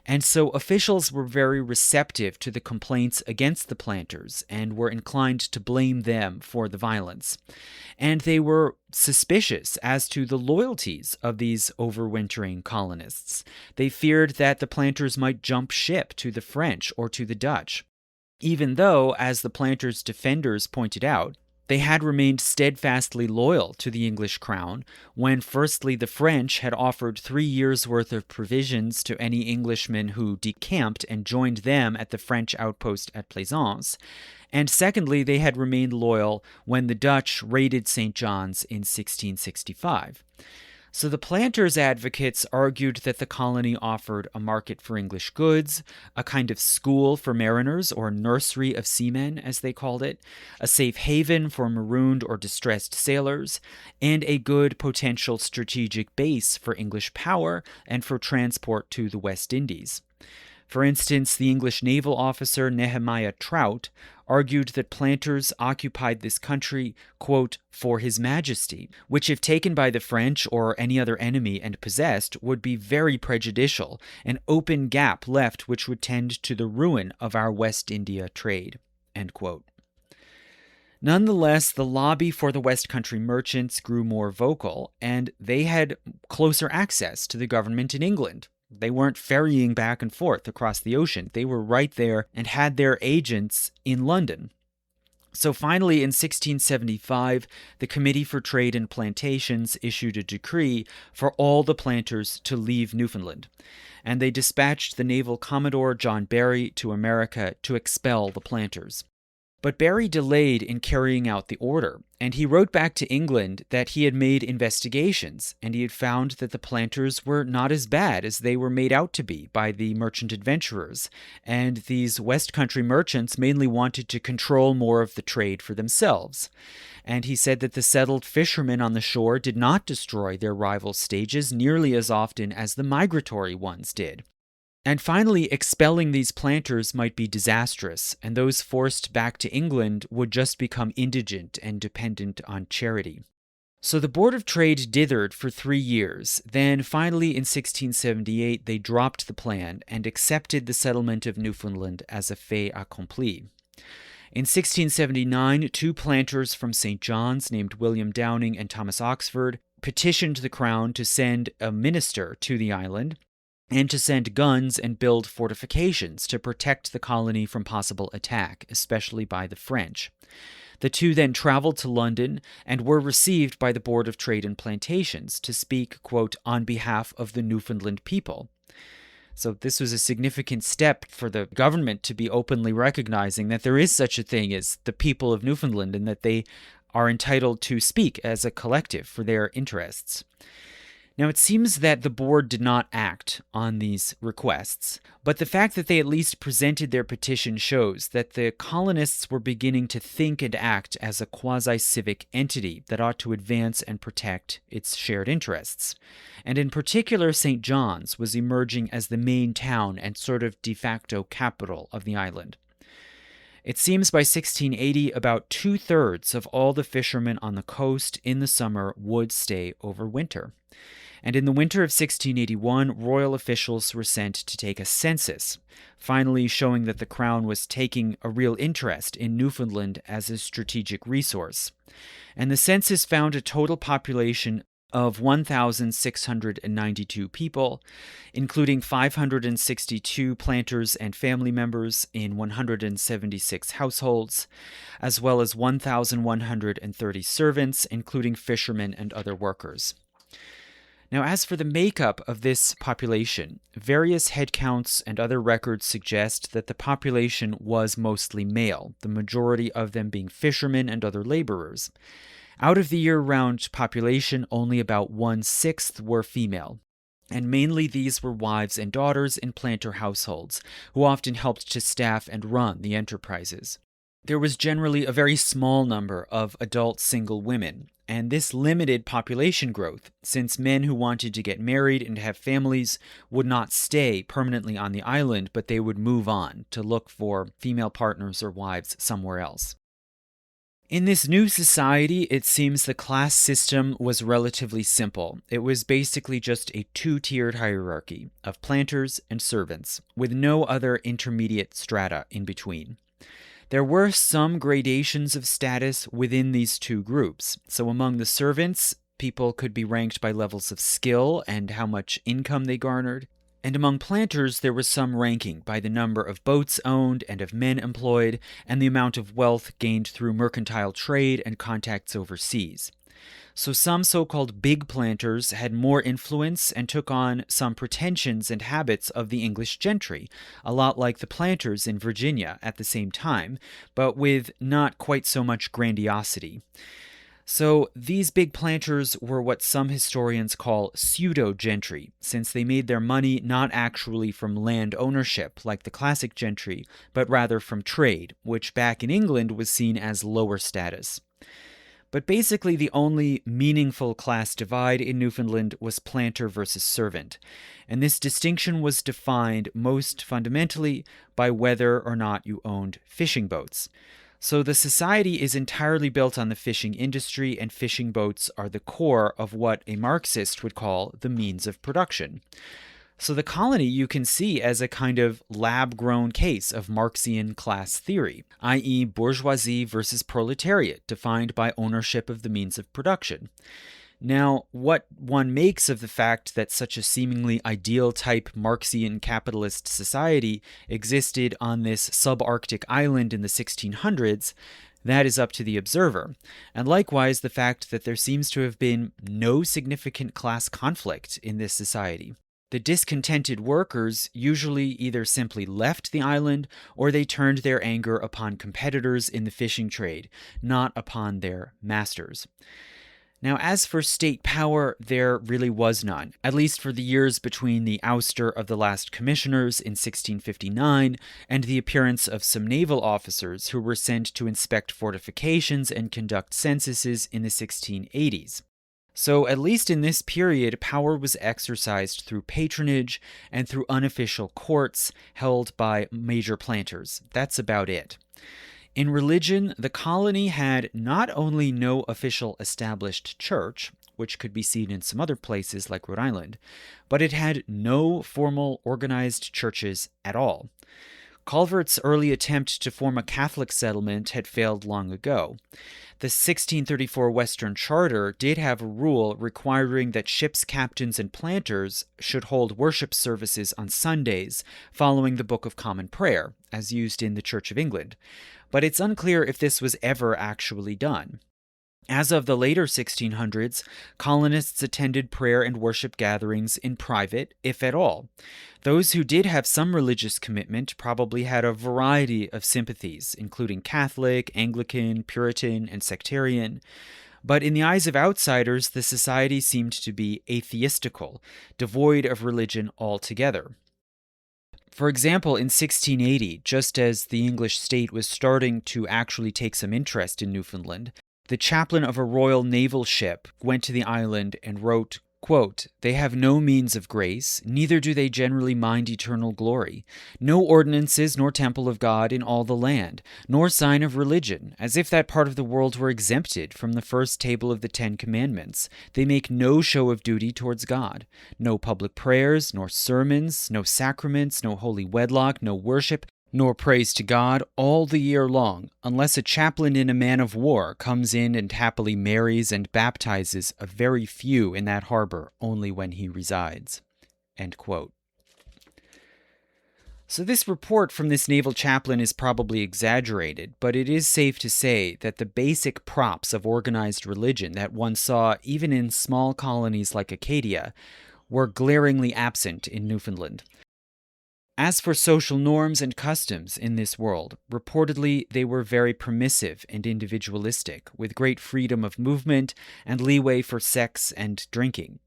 And so officials were very receptive to the complaints against the planters and were inclined to blame them for the violence. And they were suspicious as to the loyalties of these overwintering colonists. They feared that the planters might jump ship to the French or to the Dutch. Even though, as the planters' defenders pointed out, They had remained steadfastly loyal to the English crown when, firstly, the French had offered 3 years' worth of provisions to any Englishmen who decamped and joined them at the French outpost at Plaisance, and secondly, they had remained loyal when the Dutch raided St. John's in 1665. So the planters' advocates argued that the colony offered a market for English goods, a kind of school for mariners, or nursery of seamen, as they called it, a safe haven for marooned or distressed sailors, and a good potential strategic base for English power and for transport to the West Indies. For instance, the English naval officer Nehemiah Trout argued that planters occupied this country, quote, for His Majesty, which if taken by the French or any other enemy and possessed would be very prejudicial, an open gap left which would tend to the ruin of our West India trade, end quote. Nonetheless, the lobby for the West Country merchants grew more vocal, and they had closer access to the government in England. They weren't ferrying back and forth across the ocean. They were right there and had their agents in London. So finally, in 1675, the Committee for Trade and Plantations issued a decree for all the planters to leave Newfoundland, and they dispatched the naval commodore John Barry to America to expel the planters. But Barry delayed in carrying out the order, and he wrote back to England that he had made investigations, and he had found that the planters were not as bad as they were made out to be by the merchant adventurers, and these West Country merchants mainly wanted to control more of the trade for themselves. And he said that the settled fishermen on the shore did not destroy their rival stages nearly as often as the migratory ones did. And finally, expelling these planters might be disastrous, and those forced back to England would just become indigent and dependent on charity. So the Board of Trade dithered for 3 years. Then finally in 1678 they dropped the plan and accepted the settlement of Newfoundland as a fait accompli. In 1679, 2 planters from St. John's named William Downing and Thomas Oxford petitioned the Crown to send a minister to the island and to send guns and build fortifications to protect the colony from possible attack, especially by the French. The 2 then traveled to London and were received by the Board of Trade and Plantations to speak, quote, on behalf of the Newfoundland people. So this was a significant step for the government to be openly recognizing that there is such a thing as the people of Newfoundland and that they are entitled to speak as a collective for their interests. Now, it seems that the board did not act on these requests, but the fact that they at least presented their petition shows that the colonists were beginning to think and act as a quasi-civic entity that ought to advance and protect its shared interests. And in particular, St. John's was emerging as the main town and sort of de facto capital of the island. It seems by 1680, about 2/3 of all the fishermen on the coast in the summer would stay over winter. And in the winter of 1681, royal officials were sent to take a census, finally showing that the Crown was taking a real interest in Newfoundland as a strategic resource. And the census found a total population of 1,692 people, including 562 planters and family members in 176 households, as well as 1,130 servants, including fishermen and other workers. Now, as for the makeup of this population, various headcounts and other records suggest that the population was mostly male, the majority of them being fishermen and other laborers. Out of the year-round population, only about 1/6 were female, and mainly these were wives and daughters in planter households, who often helped to staff and run the enterprises. There was generally a very small number of adult single women, and this limited population growth, since men who wanted to get married and have families would not stay permanently on the island, but they would move on to look for female partners or wives somewhere else. In this new society, it seems the class system was relatively simple. It was basically just a 2-tiered hierarchy of planters and servants, with no other intermediate strata in between. There were some gradations of status within these 2 groups. So among the servants, people could be ranked by levels of skill and how much income they garnered. And among planters, there was some ranking by the number of boats owned and of men employed, and the amount of wealth gained through mercantile trade and contacts overseas. So some so-called big planters had more influence and took on some pretensions and habits of the English gentry, a lot like the planters in Virginia at the same time, but with not quite so much grandiosity. So these big planters were what some historians call pseudo-gentry, since they made their money not actually from land ownership like the classic gentry, but rather from trade, which back in England was seen as lower status. But basically the only meaningful class divide in Newfoundland was planter versus servant, and this distinction was defined most fundamentally by whether or not you owned fishing boats. So the society is entirely built on the fishing industry, and fishing boats are the core of what a Marxist would call the means of production. So the colony you can see as a kind of lab-grown case of Marxian class theory, i.e. bourgeoisie versus proletariat, defined by ownership of the means of production. Now, what one makes of the fact that such a seemingly ideal type Marxian capitalist society existed on this subarctic island in the 1600s, that is up to the observer, and likewise the fact that there seems to have been no significant class conflict in this society. The discontented workers usually either simply left the island or they turned their anger upon competitors in the fishing trade, not upon their masters. Now, as for state power, there really was none, at least for the years between the ouster of the last commissioners in 1659 and the appearance of some naval officers who were sent to inspect fortifications and conduct censuses in the 1680s. So, at least in this period, power was exercised through patronage and through unofficial courts held by major planters. That's about it. In religion, the colony had not only no official established church, which could be seen in some other places like Rhode Island, but it had no formal organized churches at all. Calvert's early attempt to form a Catholic settlement had failed long ago. The 1634 Western Charter did have a rule requiring that ship's captains and planters should hold worship services on Sundays, following the Book of Common Prayer, as used in the Church of England. But it's unclear if this was ever actually done. As of the later 1600s, colonists attended prayer and worship gatherings in private, if at all. Those who did have some religious commitment probably had a variety of sympathies, including Catholic, Anglican, Puritan, and sectarian. But in the eyes of outsiders, the society seemed to be atheistical, devoid of religion altogether. For example, in 1680, just as the English state was starting to actually take some interest in Newfoundland, the chaplain of a royal naval ship went to the island and wrote, quote, "They have no means of grace, neither do they generally mind eternal glory. No ordinances nor temple of God in all the land, nor sign of religion, as if that part of the world were exempted from the first table of the 10 Commandments. They make no show of duty towards God. No public prayers, nor sermons, no sacraments, no holy wedlock, no worship, nor praise to God all the year long, unless a chaplain in a man of war comes in and happily marries and baptizes a very few in that harbor only when he resides." End quote. So this report from this naval chaplain is probably exaggerated, but it is safe to say that the basic props of organized religion that one saw even in small colonies like Acadia were glaringly absent in Newfoundland. As for social norms and customs in this world, reportedly they were very permissive and individualistic, with great freedom of movement and leeway for sex and drinking.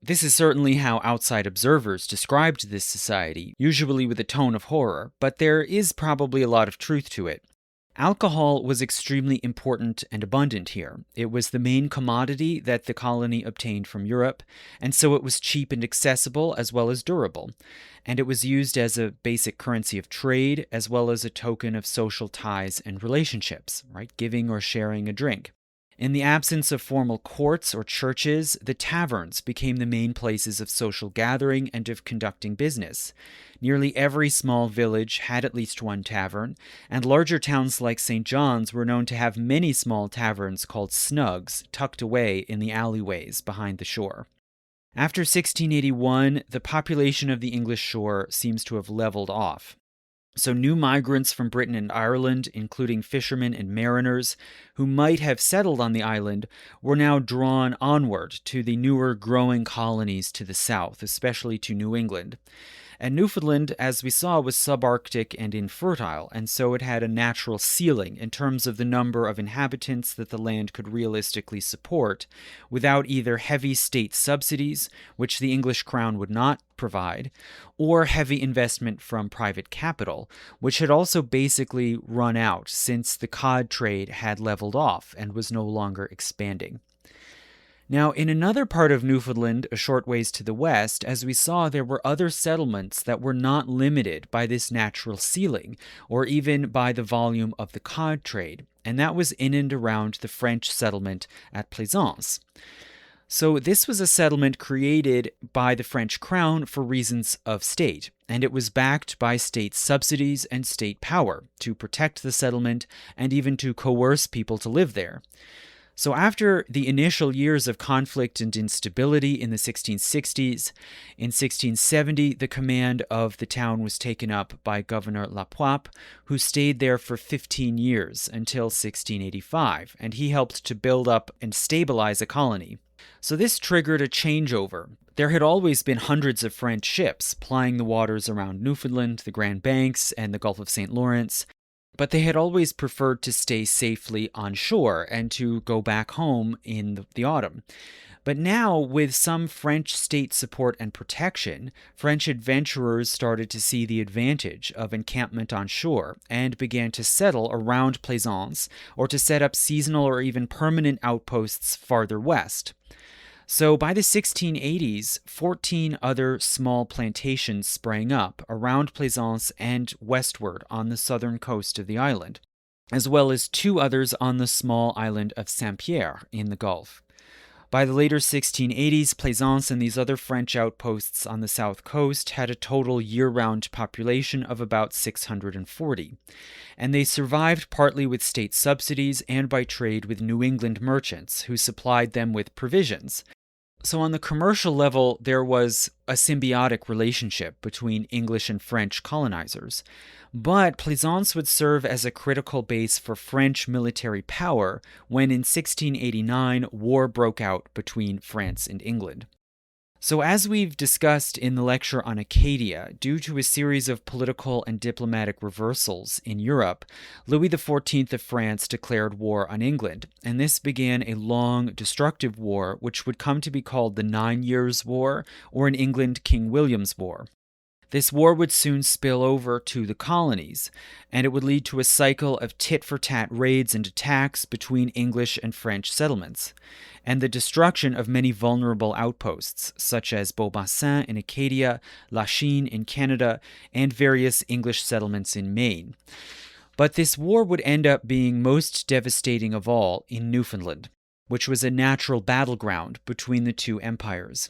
This is certainly how outside observers described this society, usually with a tone of horror, but there is probably a lot of truth to it. Alcohol was extremely important and abundant here. It was the main commodity that the colony obtained from Europe, and so it was cheap and accessible as well as durable. And it was used as a basic currency of trade as well as a token of social ties and relationships, right? Giving or sharing a drink. In the absence of formal courts or churches, the taverns became the main places of social gathering and of conducting business. Nearly every small village had at least one tavern, and larger towns like St. John's were known to have many small taverns called snugs tucked away in the alleyways behind the shore. After 1681, the population of the English shore seems to have leveled off. So new migrants from Britain and Ireland, including fishermen and mariners, who might have settled on the island, were now drawn onward to the newer growing colonies to the south, especially to New England. And Newfoundland, as we saw, was subarctic and infertile, and so it had a natural ceiling in terms of the number of inhabitants that the land could realistically support, without either heavy state subsidies, which the English crown would not provide, or heavy investment from private capital, which had also basically run out since the cod trade had leveled off and was no longer expanding. Now, in another part of Newfoundland, a short ways to the west, as we saw, there were other settlements that were not limited by this natural ceiling, or even by the volume of the cod trade, and that was in and around the French settlement at Plaisance. So this was a settlement created by the French crown for reasons of state, and it was backed by state subsidies and state power to protect the settlement and even to coerce people to live there. So after the initial years of conflict and instability in the 1660s, in 1670 the command of the town was taken up by Governor Lapointe, who stayed there for 15 years until 1685, and he helped to build up and stabilize a colony. So this triggered a changeover. There had always been hundreds of French ships plying the waters around Newfoundland, the Grand Banks, and the Gulf of St. Lawrence, but they had always preferred to stay safely on shore and to go back home in the autumn. But now, with some French state support and protection, French adventurers started to see the advantage of encampment on shore and began to settle around Plaisance or to set up seasonal or even permanent outposts farther west. So by the 1680s, 14 other small plantations sprang up around Plaisance and westward on the southern coast of the island, as well as 2 others on the small island of Saint-Pierre in the Gulf. By the later 1680s, Plaisance and these other French outposts on the south coast had a total year-round population of about 640, and they survived partly with state subsidies and by trade with New England merchants who supplied them with provisions. So on the commercial level, there was a symbiotic relationship between English and French colonizers. But Plaisance would serve as a critical base for French military power when in 1689 war broke out between France and England. So as we've discussed in the lecture on Acadia, due to a series of political and diplomatic reversals in Europe, Louis XIV of France declared war on England, and this began a long, destructive war which would come to be called the 9 Years' War, or in England, King William's War. This war would soon spill over to the colonies, and it would lead to a cycle of tit-for-tat raids and attacks between English and French settlements, and the destruction of many vulnerable outposts, such as Beaubassin in Acadia, Lachine in Canada, and various English settlements in Maine. But this war would end up being most devastating of all in Newfoundland, which was a natural battleground between the two empires.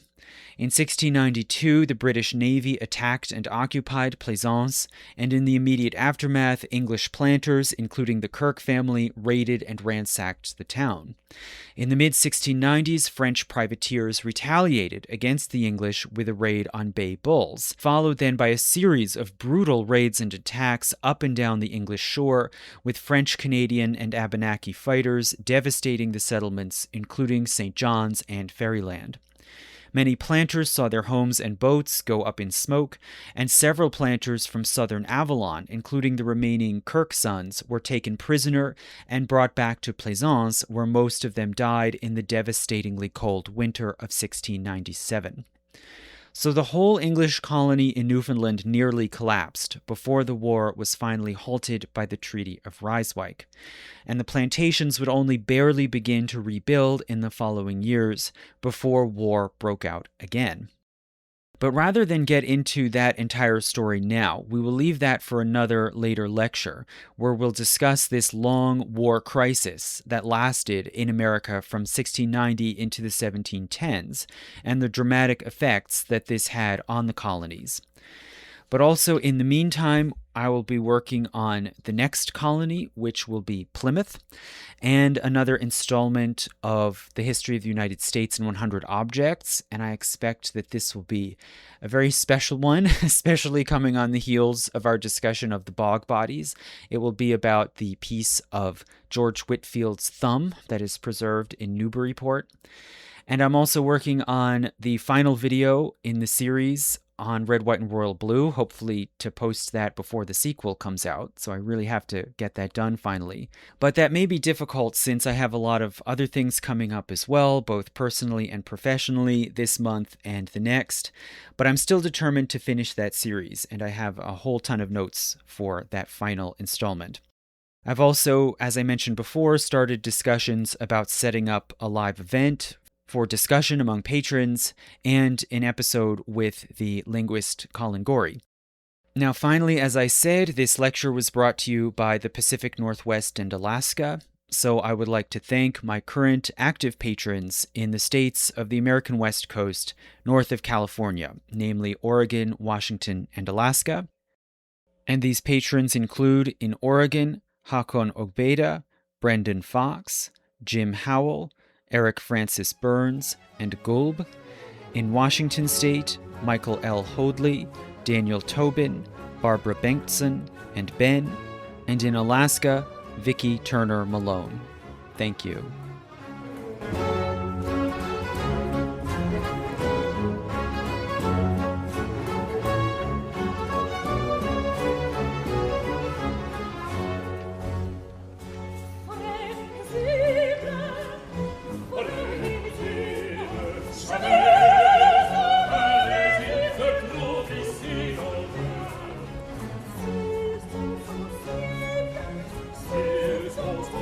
In 1692, the British Navy attacked and occupied Plaisance, and in the immediate aftermath, English planters, including the Kirke family, raided and ransacked the town. In the mid-1690s, French privateers retaliated against the English with a raid on Bay Bulls, followed then by a series of brutal raids and attacks up and down the English shore, with French, Canadian, and Abenaki fighters devastating the settlements, including St. John's and Ferryland. Many planters saw their homes and boats go up in smoke, and several planters from southern Avalon, including the remaining Kirke sons, were taken prisoner and brought back to Plaisance, where most of them died in the devastatingly cold winter of 1697. So the whole English colony in Newfoundland nearly collapsed before the war was finally halted by the Treaty of Ryswick, and the plantations would only barely begin to rebuild in the following years before war broke out again. But rather than get into that entire story now, we will leave that for another later lecture, where we'll discuss this long war crisis that lasted in America from 1690 into the 1710s, and the dramatic effects that this had on the colonies. But also, in the meantime, I will be working on the next colony, which will be Plymouth, and another installment of the history of the United States in 100 objects. And I expect that this will be a very special one, especially coming on the heels of our discussion of the bog bodies. It will be about the piece of George Whitfield's thumb that is preserved in Newburyport. And I'm also working on the final video in the series on red, white, and royal blue, hopefully to post that before the sequel comes out. So I really have to get that done finally. But that may be difficult since I have a lot of other things coming up as well, both personally and professionally this month and the next. But I'm still determined to finish that series, and I have a whole ton of notes for that final installment. I've also, as I mentioned before, started discussions about setting up a live event for discussion among patrons, and an episode with the linguist Colin Gorey. Now, finally, as I said, this lecture was brought to you by the Pacific Northwest and Alaska, so I would like to thank my current active patrons in the states of the American West Coast north of California, namely Oregon, Washington, and Alaska. And these patrons include, in Oregon, Hakon Ogbeda, Brendan Fox, Jim Howell, Eric Francis Burns, and Gulb. In Washington State, Michael L. Hoadley, Daniel Tobin, Barbara Bengtson, and Ben. And in Alaska, Vicky Turner Malone. Thank you. Sensible